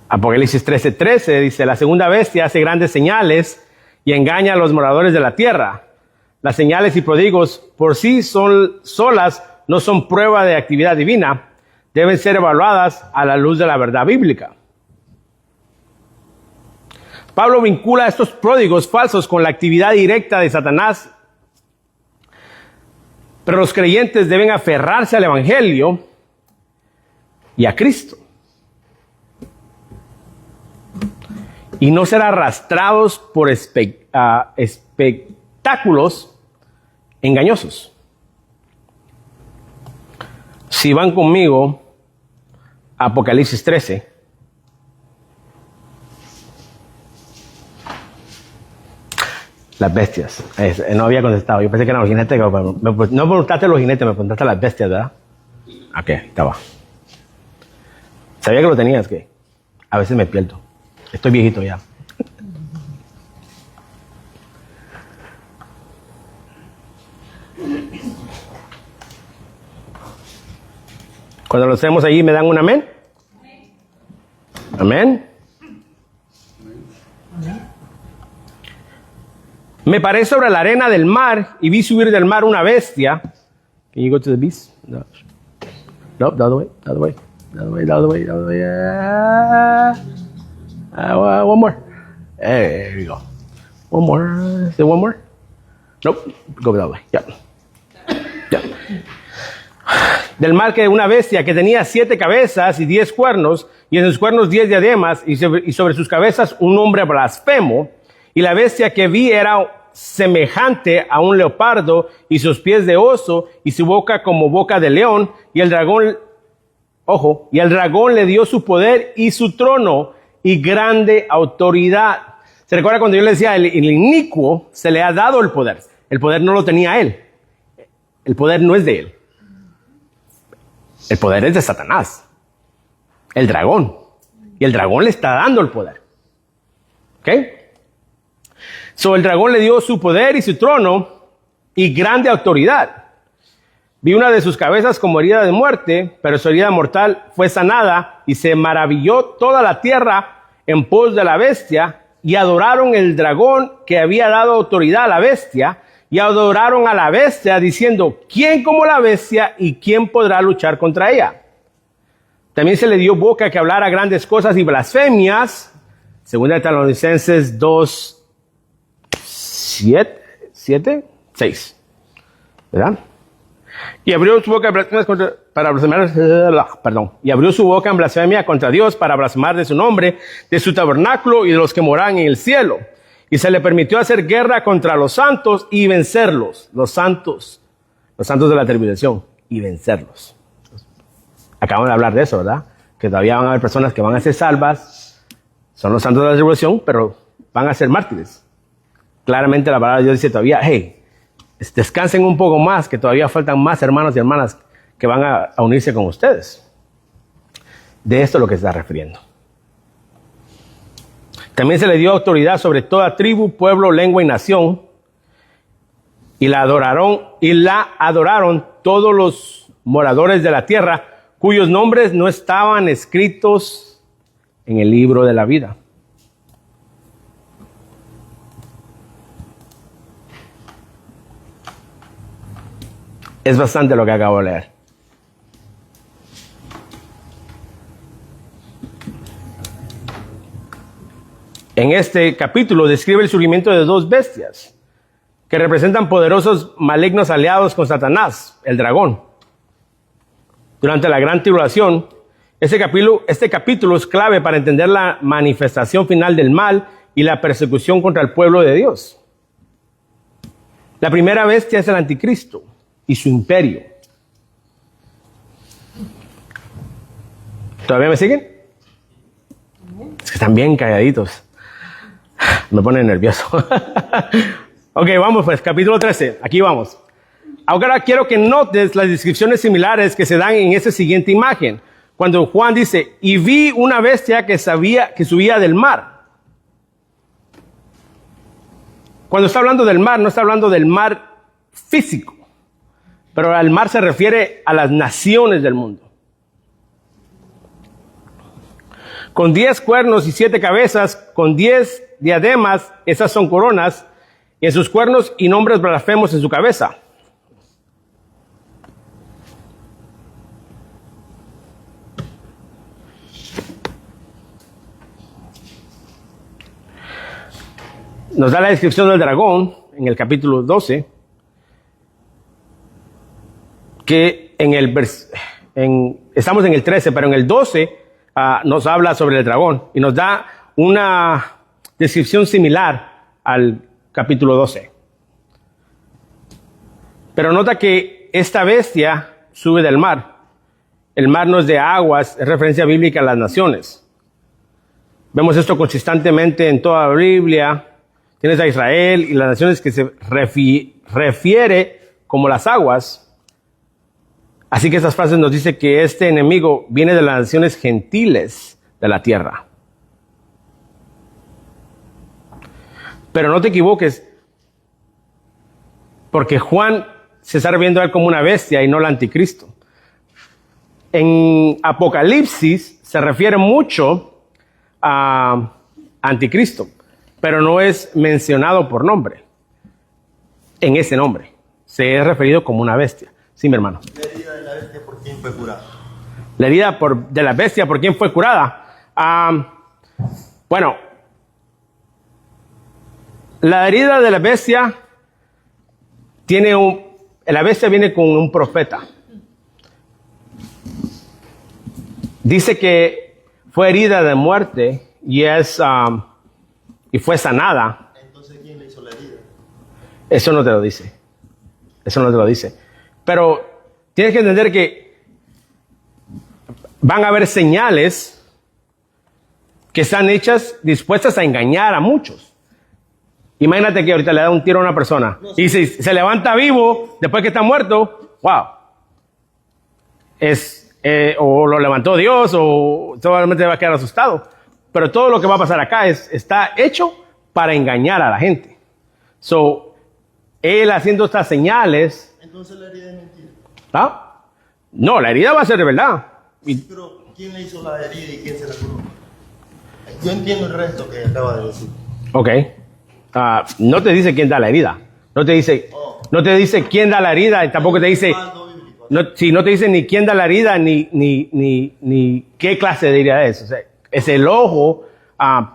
Apocalipsis 13:13 dice, la segunda bestia hace grandes señales y engaña a los moradores de la tierra. Las señales y prodigios por sí solas no son prueba de actividad divina. Deben ser evaluadas a la luz de la verdad bíblica. Pablo vincula estos pródigos falsos con la actividad directa de Satanás. Pero los creyentes deben aferrarse al Evangelio y a Cristo. Y no ser arrastrados por espectáculos engañosos. Si van conmigo, Apocalipsis 13. Las bestias. No había contestado. Yo pensé que eran los jinetes. No preguntaste los jinetes, me preguntaste las bestias, ¿verdad? Ok, estaba. Sabía que lo tenías, que a veces me pierdo. Estoy viejito ya. Cuando lo hacemos allí, ¿me dan un amén? Amén. Me paré sobre la arena del mar y vi subir del mar una bestia. Can you go to the beast? No. No, the other way, the other way, the other way, the other way, the other way. One more. There you go. One more. Is there one more? Nope. Go the other way. Yep. Yep. Del mar que una bestia que tenía 7 cabezas y 10 cuernos, y en sus cuernos 10 diademas, y sobre sus cabezas un nombre blasfemo. Y la bestia que vi era semejante a un leopardo, y sus pies de oso, y su boca como boca de león, y el dragón, y el dragón le dio su poder y su trono y grande autoridad. ¿Se recuerda cuando yo le decía, el inicuo se le ha dado el poder? El poder no lo tenía él. El poder no es de él. El poder es de Satanás, el dragón. Y el dragón le está dando el poder. ¿Ok? So, el dragón le dio su poder y su trono y grande autoridad. Vi una de sus cabezas como herida de muerte, pero su herida mortal fue sanada y se maravilló toda la tierra en pos de la bestia y adoraron el dragón que había dado autoridad a la bestia y adoraron a la bestia diciendo, ¿quién como la bestia y quién podrá luchar contra ella? También se le dio boca que hablara grandes cosas y blasfemias, según de Tesalonicenses 2, 6, ¿verdad? Y abrió su boca en blasfemias para blasfemar, y abrió su boca en blasfemia contra Dios para blasfemar de su nombre, de su tabernáculo y de los que moran en el cielo. Y se le permitió hacer guerra contra los santos y vencerlos, los santos de la tribulación, y vencerlos. Acabamos de hablar de eso, ¿verdad? Que todavía van a haber personas que van a ser salvas, son los santos de la tribulación, pero van a ser mártires. Claramente la palabra de Dios dice todavía, hey, descansen un poco más, que todavía faltan más hermanos y hermanas que van a unirse con ustedes. De esto es lo que se está refiriendo. También se le dio autoridad sobre toda tribu, pueblo, lengua y nación. Y la adoraron todos los moradores de la tierra, cuyos nombres no estaban escritos en el libro de la vida. Es bastante lo que acabo de leer. En este capítulo describe el surgimiento de dos bestias que representan poderosos malignos aliados con Satanás, el dragón. Durante la gran tribulación, este capítulo es clave para entender la manifestación final del mal y la persecución contra el pueblo de Dios. La primera bestia es el anticristo y su imperio. ¿Todavía me siguen? Es que están bien calladitos. Me pone nervioso. Ok, vamos pues, capítulo 13. Aquí vamos. Ahora quiero que notes las descripciones similares que se dan en esa siguiente imagen. Cuando Juan dice, y vi una bestia que subía del mar. Cuando está hablando del mar, no está hablando del mar físico. Pero al mar se refiere a las naciones del mundo. Con 10 cuernos y 7 cabezas, con 10 diademas, esas son coronas, y en sus cuernos y nombres blasfemos en su cabeza. Nos da la descripción del dragón en el capítulo 12, que estamos en el 13, pero en el 12 nos habla sobre el dragón y nos da una descripción similar al capítulo 12. Pero nota que esta bestia sube del mar. El mar no es de aguas, es referencia bíblica a las naciones. Vemos esto consistentemente en toda la Biblia. Tienes a Israel y las naciones que se refiere como las aguas. Así que estas frases nos dicen que este enemigo viene de las naciones gentiles de la tierra. Pero no te equivoques, porque Juan se está refiriendo a él como una bestia y no al anticristo. En Apocalipsis se refiere mucho a anticristo, pero no es mencionado por nombre. En ese nombre se es referido como una bestia. Sí, mi hermano. La herida de la bestia, ¿por quién fue curada? La herida de la bestia, ¿por quién fue curada? Bueno, la herida de la bestia la bestia viene con un profeta. Dice que fue herida de muerte y fue sanada. Entonces, ¿quién le hizo la herida? Eso no te lo dice. Eso no te lo dice. Pero tienes que entender que van a haber señales que están hechas, dispuestas a engañar a muchos. Imagínate que ahorita le da un tiro a una persona y se levanta vivo después que está muerto. ¡Wow! Es o lo levantó Dios, o solamente va a quedar asustado. Pero todo lo que va a pasar acá está hecho para engañar a la gente. So, él haciendo estas señales. Entonces la herida es mentira. ¿Ah? No, la herida va a ser de verdad. Pero ¿quién le hizo la herida y quién se la curó? Yo entiendo el resto que acaba de decir. Ok. No te dice quién da la herida. No te dice quién da la herida y tampoco te dice. No te dice ni quién da la herida ni qué clase de herida es. O sea, es el ojo,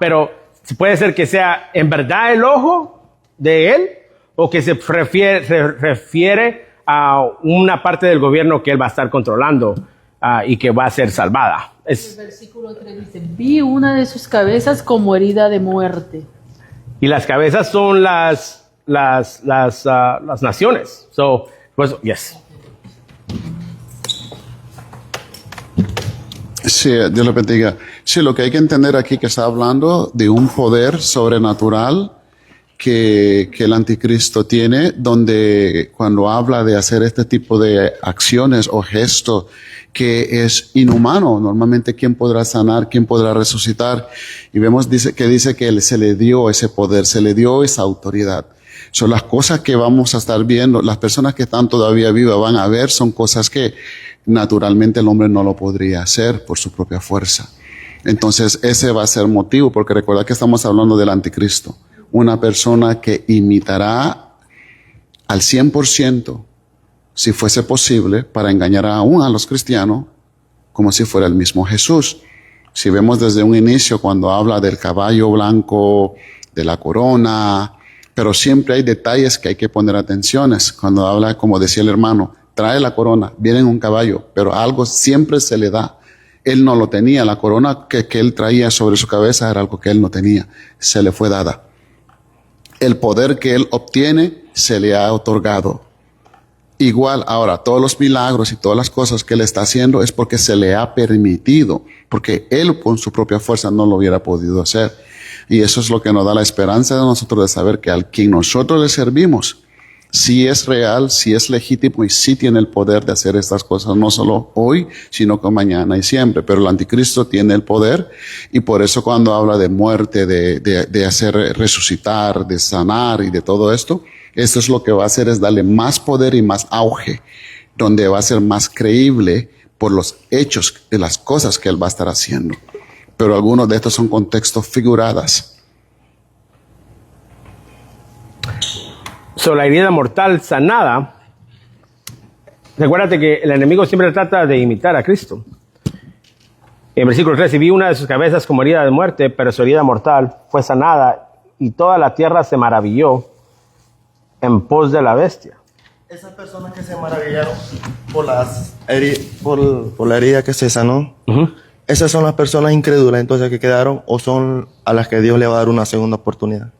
pero puede ser que sea en verdad el ojo de él o que se refiere a una parte del gobierno que él va a estar controlando y que va a ser salvada. El versículo 3 dice, vi una de sus cabezas como herida de muerte. Y las cabezas son las naciones. So, pues, yes. Sí, Dios le bendiga. Sí, lo que hay que entender aquí que está hablando de un poder sobrenatural que el anticristo tiene, donde cuando habla de hacer este tipo de acciones o gestos que es inhumano, normalmente ¿quién podrá sanar? ¿Quién podrá resucitar? Y vemos dice que se le dio ese poder, se le dio esa autoridad. Son las cosas que vamos a estar viendo, las personas que están todavía vivas van a ver, son cosas que naturalmente el hombre no lo podría hacer por su propia fuerza. Entonces ese va a ser motivo, porque recuerda que estamos hablando del anticristo, una persona que imitará al 100%, si fuese posible, para engañar aún a los cristianos, como si fuera el mismo Jesús. Si vemos desde un inicio cuando habla del caballo blanco, de la corona, pero siempre hay detalles que hay que poner atenciones. Cuando habla, como decía el hermano, trae la corona, viene en un caballo, pero algo siempre se le da. Él no lo tenía, la corona que él traía sobre su cabeza era algo que él no tenía, se le fue dada. El poder que él obtiene se le ha otorgado. Igual ahora, todos los milagros y todas las cosas que él está haciendo es porque se le ha permitido, porque él con su propia fuerza no lo hubiera podido hacer. Y eso es lo que nos da la esperanza de nosotros de saber que al quien nosotros le servimos, sí es real, sí es legítimo y sí tiene el poder de hacer estas cosas, no solo hoy, sino que mañana y siempre. Pero el anticristo tiene el poder y por eso cuando habla de muerte, de hacer resucitar, de sanar y de todo esto es lo que va a hacer es darle más poder y más auge, donde va a ser más creíble por los hechos de las cosas que él va a estar haciendo. Pero algunos de estos son contextos figuradas. So, la herida mortal sanada, recuérdate que el enemigo siempre trata de imitar a Cristo. En versículo 3, y vi una de sus cabezas como herida de muerte, pero su herida mortal fue sanada y toda la tierra se maravilló en pos de la bestia. Esas personas que se maravillaron por la herida que se sanó, esas son las personas incrédulas entonces que quedaron o son a las que Dios le va a dar una segunda oportunidad.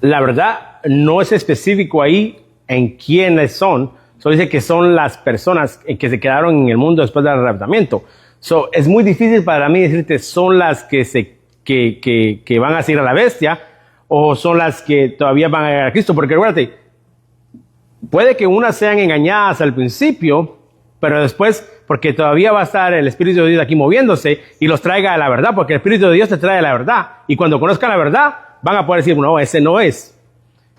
La verdad, no es específico ahí en quiénes son. Solo dice que son las personas que se quedaron en el mundo después del arrebatamiento. So, es muy difícil para mí decirte son las que van a seguir a la bestia o son las que todavía van a llegar a Cristo. Porque recuérdate, puede que unas sean engañadas al principio, pero después, porque todavía va a estar el Espíritu de Dios aquí moviéndose y los traiga a la verdad, porque el Espíritu de Dios te trae la verdad. Y cuando conozcan la verdad, van a poder decir, no, ese no es.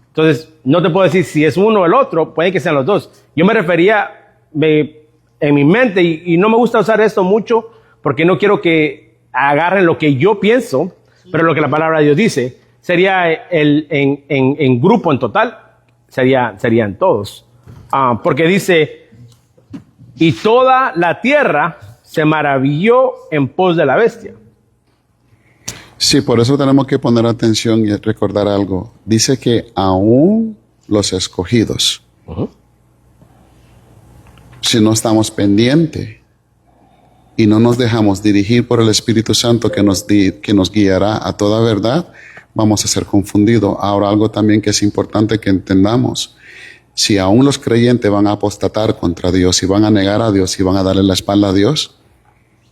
Entonces, no te puedo decir si es uno o el otro, puede que sean los dos. Yo me refería en mi mente, y no me gusta usar esto mucho, porque no quiero que agarren lo que yo pienso, pero lo que la palabra de Dios dice, sería en grupo, en total, serían todos. Porque dice, y toda la tierra se maravilló en pos de la bestia. Sí, por eso tenemos que poner atención y recordar algo. Dice que aún los escogidos, si no estamos pendientes y no nos dejamos dirigir por el Espíritu Santo que nos guiará a toda verdad, vamos a ser confundidos. Ahora, algo también que es importante que entendamos. Si aún los creyentes van a apostatar contra Dios y van a negar a Dios y van a darle la espalda a Dios,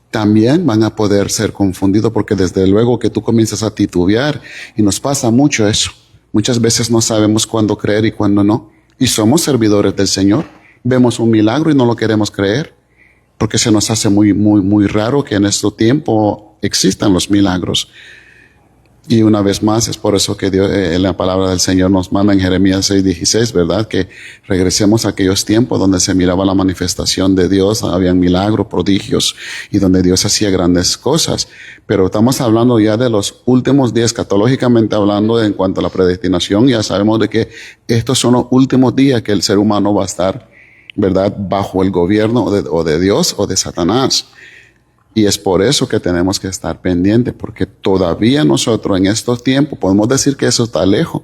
también van a poder ser confundidos, porque desde luego que tú comienzas a titubear, y nos pasa mucho eso. Muchas veces no sabemos cuándo creer y cuándo no. Y somos servidores del Señor. Vemos un milagro y no lo queremos creer, porque se nos hace muy raro que en este tiempo existan los milagros. Y una vez más, es por eso que Dios, la palabra del Señor nos manda en Jeremías 6:16, ¿verdad? Que regresemos a aquellos tiempos donde se miraba la manifestación de Dios, habían milagros, prodigios, y donde Dios hacía grandes cosas. Pero estamos hablando ya de los últimos días, escatológicamente hablando, en cuanto a la predestinación. Ya sabemos de que estos son los últimos días que el ser humano va a estar, ¿verdad?, bajo el gobierno o de Dios o de Satanás. Y es por eso que tenemos que estar pendientes, porque todavía nosotros en estos tiempos podemos decir que eso está lejos,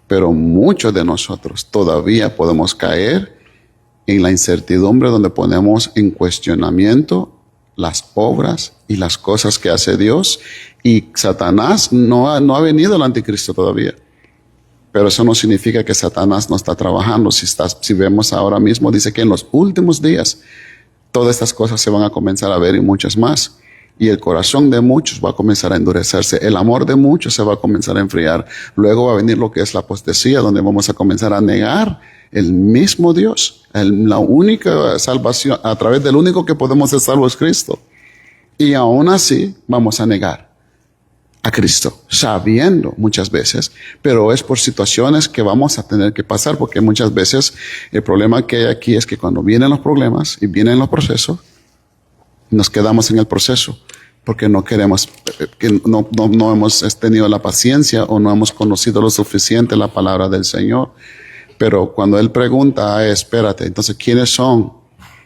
pero muchos de nosotros todavía podemos caer en la incertidumbre donde ponemos en cuestionamiento las obras y las cosas que hace Dios. Y Satanás no ha venido el anticristo todavía. Pero eso no significa que Satanás no está trabajando. Si vemos ahora mismo, dice que en los últimos días todas estas cosas se van a comenzar a ver y muchas más. Y el corazón de muchos va a comenzar a endurecerse. El amor de muchos se va a comenzar a enfriar. Luego va a venir lo que es la apostasía, donde vamos a comenzar a negar el mismo Dios. La única salvación, a través del único que podemos ser salvos es Cristo. Y aún así vamos a negar a Cristo, sabiendo muchas veces, pero es por situaciones que vamos a tener que pasar, porque muchas veces el problema que hay aquí es que cuando vienen los problemas y vienen los procesos, nos quedamos en el proceso, porque no queremos, que no hemos tenido la paciencia o no hemos conocido lo suficiente la palabra del Señor. Pero cuando Él pregunta, espérate, entonces, ¿quiénes son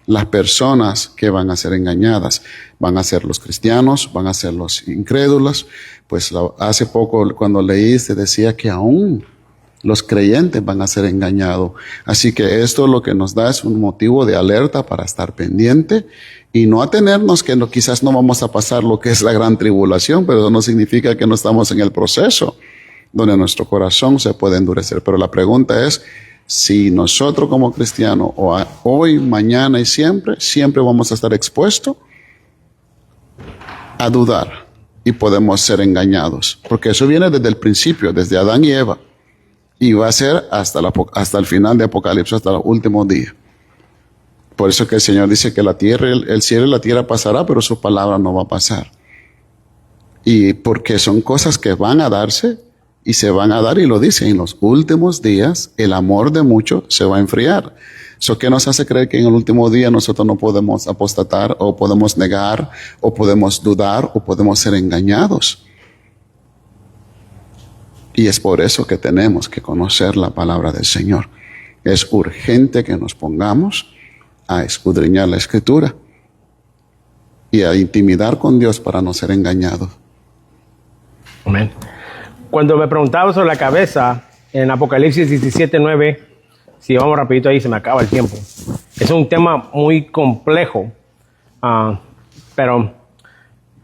las personas que van a ser engañadas? ¿Van a ser los cristianos? ¿Van a ser los incrédulos? Pues hace poco cuando leí se decía que aún los creyentes van a ser engañados. Así que esto lo que nos da es un motivo de alerta para estar pendiente y no atenernos que quizás no vamos a pasar lo que es la gran tribulación, pero eso no significa que no estamos en el proceso donde nuestro corazón se puede endurecer. Pero la pregunta es, si nosotros como cristianos, hoy, mañana y siempre vamos a estar expuestos a dudar y podemos ser engañados. Porque eso viene desde el principio, desde Adán y Eva. Y va a ser hasta el final de Apocalipsis, hasta los últimos días. Por eso que el Señor dice que la tierra, el cielo y la tierra pasará, pero su palabra no va a pasar. Y porque son cosas que van a darse y se van a dar, y lo dice, en los últimos días el amor de muchos se va a enfriar. ¿Eso qué nos hace creer que en el último día nosotros no podemos apostatar, o podemos negar, o podemos dudar, o podemos ser engañados? Y es por eso que tenemos que conocer la palabra del Señor. Es urgente que nos pongamos a escudriñar la Escritura y a intimidar con Dios para no ser engañados. Amén. Cuando me preguntaba sobre la cabeza, en Apocalipsis 17:9, si vamos rapidito ahí, se me acaba el tiempo. Es un tema muy complejo, pero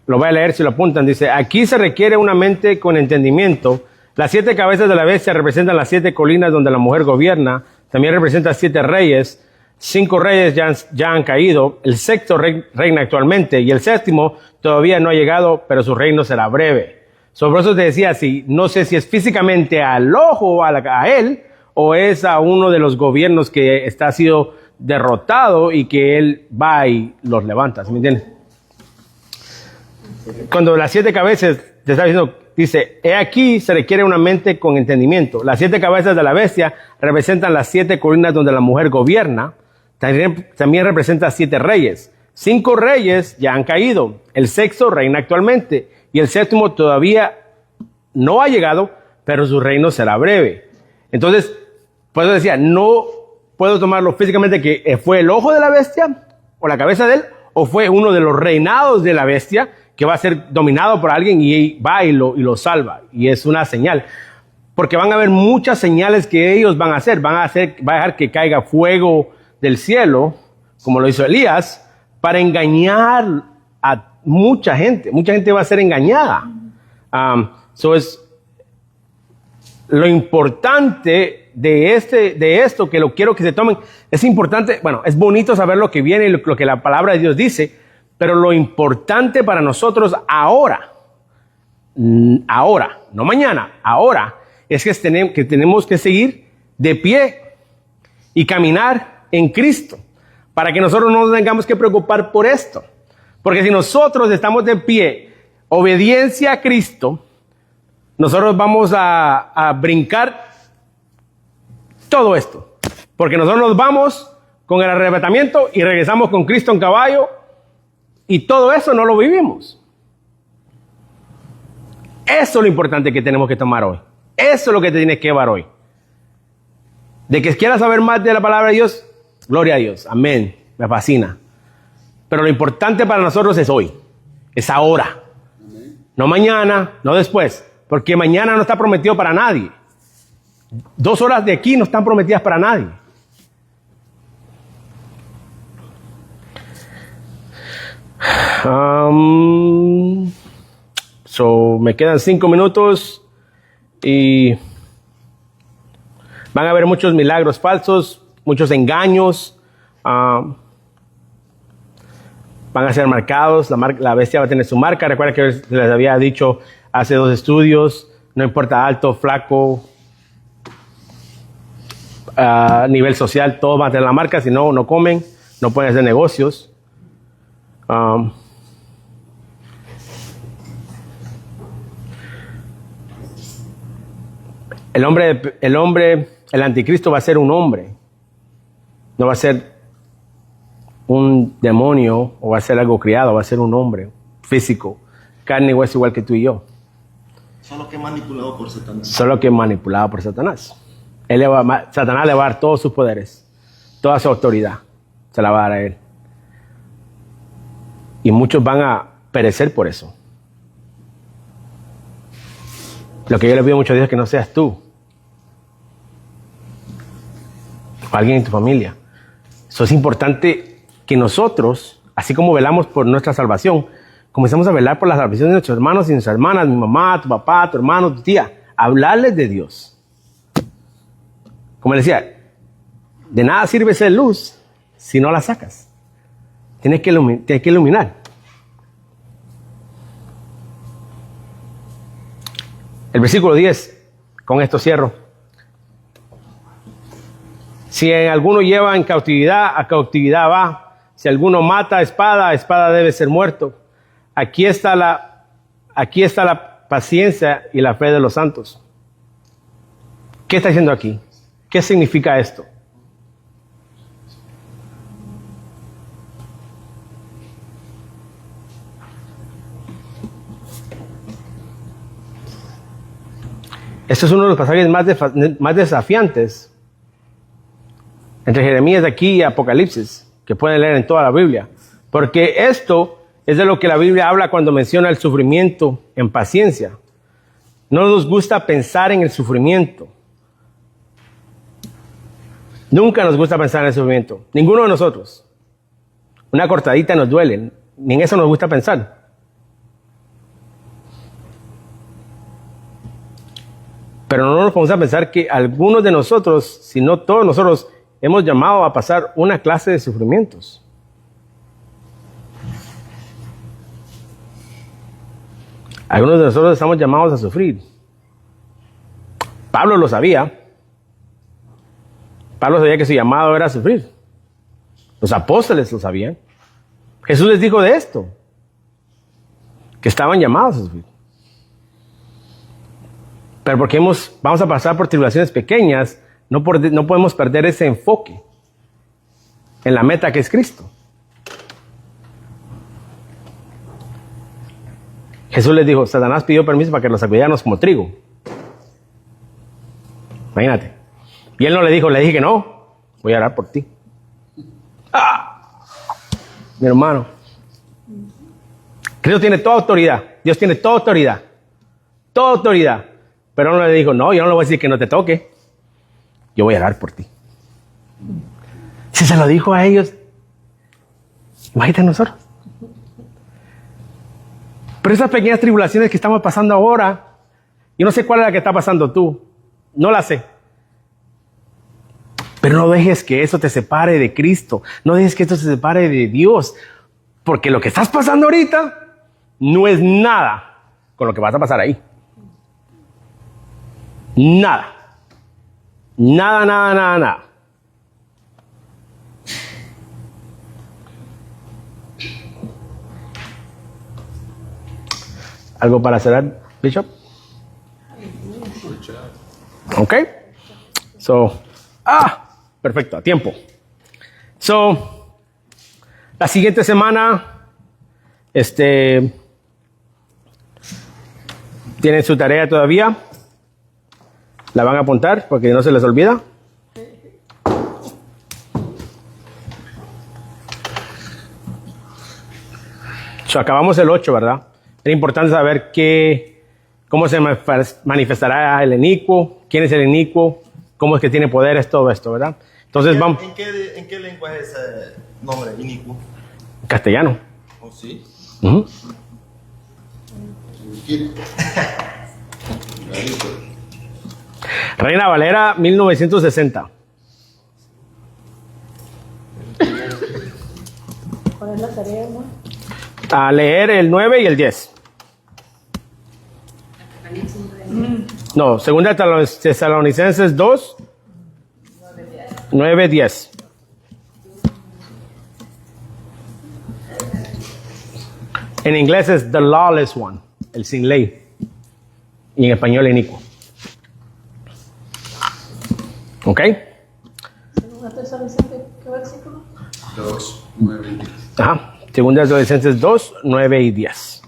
lo voy a leer si lo apuntan. Dice, aquí se requiere una mente con entendimiento. Las 7 cabezas de la bestia representan las 7 colinas donde la mujer gobierna. También representa 7 reyes. 5 reyes ya han caído. El 6º reina actualmente y el 7º todavía no ha llegado, pero su reino será breve. Sobre eso te decía, no sé si es físicamente al ojo a él, o es a uno de los gobiernos que ha sido derrotado y que él va y los levanta. ¿Sí me entiendes? Cuando las 7 cabezas te está diciendo, dice, he aquí se requiere una mente con entendimiento. Las 7 cabezas de la bestia representan las 7 colinas donde la mujer gobierna. También representa 7 reyes. 5 reyes ya han caído. El 6º reina actualmente. Y el 7º todavía no ha llegado, pero su reino será breve. Entonces, por eso decía, no puedo tomarlo físicamente que fue el ojo de la bestia o la cabeza de él, o fue uno de los reinados de la bestia que va a ser dominado por alguien y va y lo salva. Y es una señal. Porque van a haber muchas señales que ellos van a hacer. Va a dejar que caiga fuego del cielo, como lo hizo Elías, para engañar a mucha gente. Mucha gente va a ser engañada. Es lo importante de esto, que lo quiero que se tomen. Es importante, bueno, es bonito saber lo que viene y lo que la palabra de Dios dice, pero lo importante para nosotros ahora, no mañana, ahora, es que tenemos que seguir de pie y caminar en Cristo, para que nosotros no nos tengamos que preocupar por esto. Porque si nosotros estamos de pie, obediencia a Cristo, nosotros vamos a brincar todo esto. Porque nosotros nos vamos con el arrebatamiento y regresamos con Cristo en caballo, y todo eso no lo vivimos. Eso es lo importante que tenemos que tomar hoy. Eso es lo que te tienes que llevar hoy. De que quieras saber más de la palabra de Dios, gloria a Dios, amén, me fascina. Pero lo importante para nosotros es hoy, es ahora. No mañana, no después, porque mañana no está prometido para nadie. 2 horas de aquí no están prometidas para nadie. Me quedan 5 minutos y van a haber muchos milagros falsos, muchos engaños, van a ser marcados, la bestia va a tener su marca. Recuerda que les había dicho hace 2 estudios, no importa alto, flaco, nivel social, todos van a tener la marca, si no, no comen, no pueden hacer negocios. El anticristo va a ser un hombre, no va a ser un demonio o va a ser algo criado, va a ser un hombre físico, carne y hueso igual que tú y yo. Solo que manipulado por Satanás. Solo que manipulado por Satanás. Satanás le va a dar todos sus poderes, toda su autoridad, se la va a dar a él. Y muchos van a perecer por eso. Lo que yo le pido mucho a Dios es que no seas tú o alguien en tu familia. Eso es importante que nosotros, así como velamos por nuestra salvación, comencemos a velar por la salvación de nuestros hermanos y nuestras hermanas, mi mamá, tu papá, tu hermano, tu tía. Hablarles de Dios. Como le decía, de nada sirve ser luz si no la sacas. Tienes que iluminar. El versículo 10, con esto cierro. Si alguno lleva en cautividad, a cautividad va. Si alguno mata a espada debe ser muerto. Aquí está la paciencia y la fe de los santos. ¿Qué está diciendo aquí? ¿Qué significa esto? Este es uno de los pasajes más desafiantes entre Jeremías de aquí y Apocalipsis, que pueden leer en toda la Biblia. Porque esto es de lo que la Biblia habla cuando menciona el sufrimiento en paciencia. No nos gusta pensar en el sufrimiento. Nunca nos gusta pensar en el sufrimiento. Ninguno de nosotros. Una cortadita nos duele. Ni en eso nos gusta pensar. Pero no nos vamos a pensar que algunos de nosotros, si no todos nosotros, hemos llamado a pasar una clase de sufrimientos. Algunos de nosotros estamos llamados a sufrir. Pablo lo sabía. Pablo sabía que su llamado era sufrir. Los apóstoles lo sabían. Jesús les dijo de esto, que estaban llamados a sufrir. Pero porque vamos a pasar por tribulaciones pequeñas, no podemos perder ese enfoque en la meta que es Cristo. Jesús les dijo, Satanás pidió permiso para que los sacudáramos como trigo. Imagínate. Y él no le dijo, le dije que no, voy a orar por ti. ¡Ah! Mi hermano. Cristo tiene toda autoridad. Dios tiene toda autoridad. Toda autoridad. Pero no le dijo, no, yo no le voy a decir que no te toque. Yo voy a orar por ti. Si se lo dijo a ellos, imagínate a nosotros. Pero esas pequeñas tribulaciones que estamos pasando ahora, yo no sé cuál es la que está pasando tú. No la sé. Pero no dejes que eso te separe de Cristo. No dejes que esto se separe de Dios. Porque lo que estás pasando ahorita no es nada con lo que vas a pasar ahí. Nada. Nada, nada, nada, nada. ¿Algo para cerrar, Bishop? Ok. Perfecto, a tiempo. La siguiente semana, tienen su tarea todavía. La van a apuntar porque no se les olvida. Acabamos el 8, ¿verdad? Es importante saber cómo se manifestará el inicuo, quién es el inicuo, cómo es que tiene poderes, todo esto, ¿verdad? Entonces vamos. ¿En qué lenguaje es ese nombre, inicuo? Castellano. ¿Oh, sí? Uh-huh. Reina Valera, 1960. ¿Cuál es la tarea, amor? A leer el 9 y el 10. No, segunda Tesalonicenses 2, 9, 10. En inglés es the lawless one, el sin ley. Y en español inicuo. ¿Ok? ¿Segunda Tesalonicenses qué versículo? 2, 9 y 10. Ajá. Segunda Tesalonicenses 2, 9 y 10.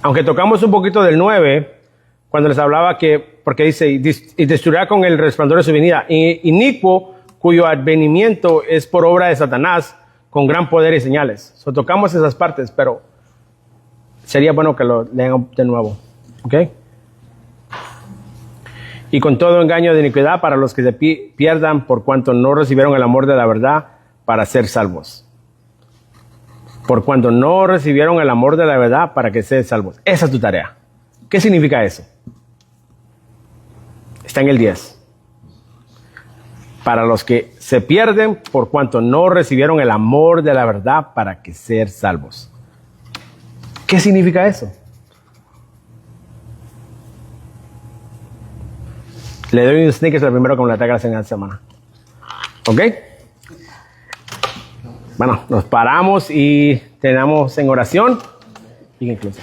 Aunque tocamos un poquito del 9, cuando les hablaba porque dice, y destruirá con el resplandor de su venida, inicuo, cuyo advenimiento es por obra de Satanás, con gran poder y señales. Tocamos esas partes, pero sería bueno que lo lean de nuevo. ¿Ok? Y con todo engaño de iniquidad para los que se pierdan por cuanto no recibieron el amor de la verdad para ser salvos. Por cuanto no recibieron el amor de la verdad para que sean salvos. Esa es tu tarea. ¿Qué significa eso? Está en el 10. Para los que se pierden por cuanto no recibieron el amor de la verdad para que sean salvos. ¿Qué significa eso? Le doy un sneakers al primero que me la traiga la siguiente semana. ¿Ok? Bueno, nos paramos y terminamos en oración y incluso.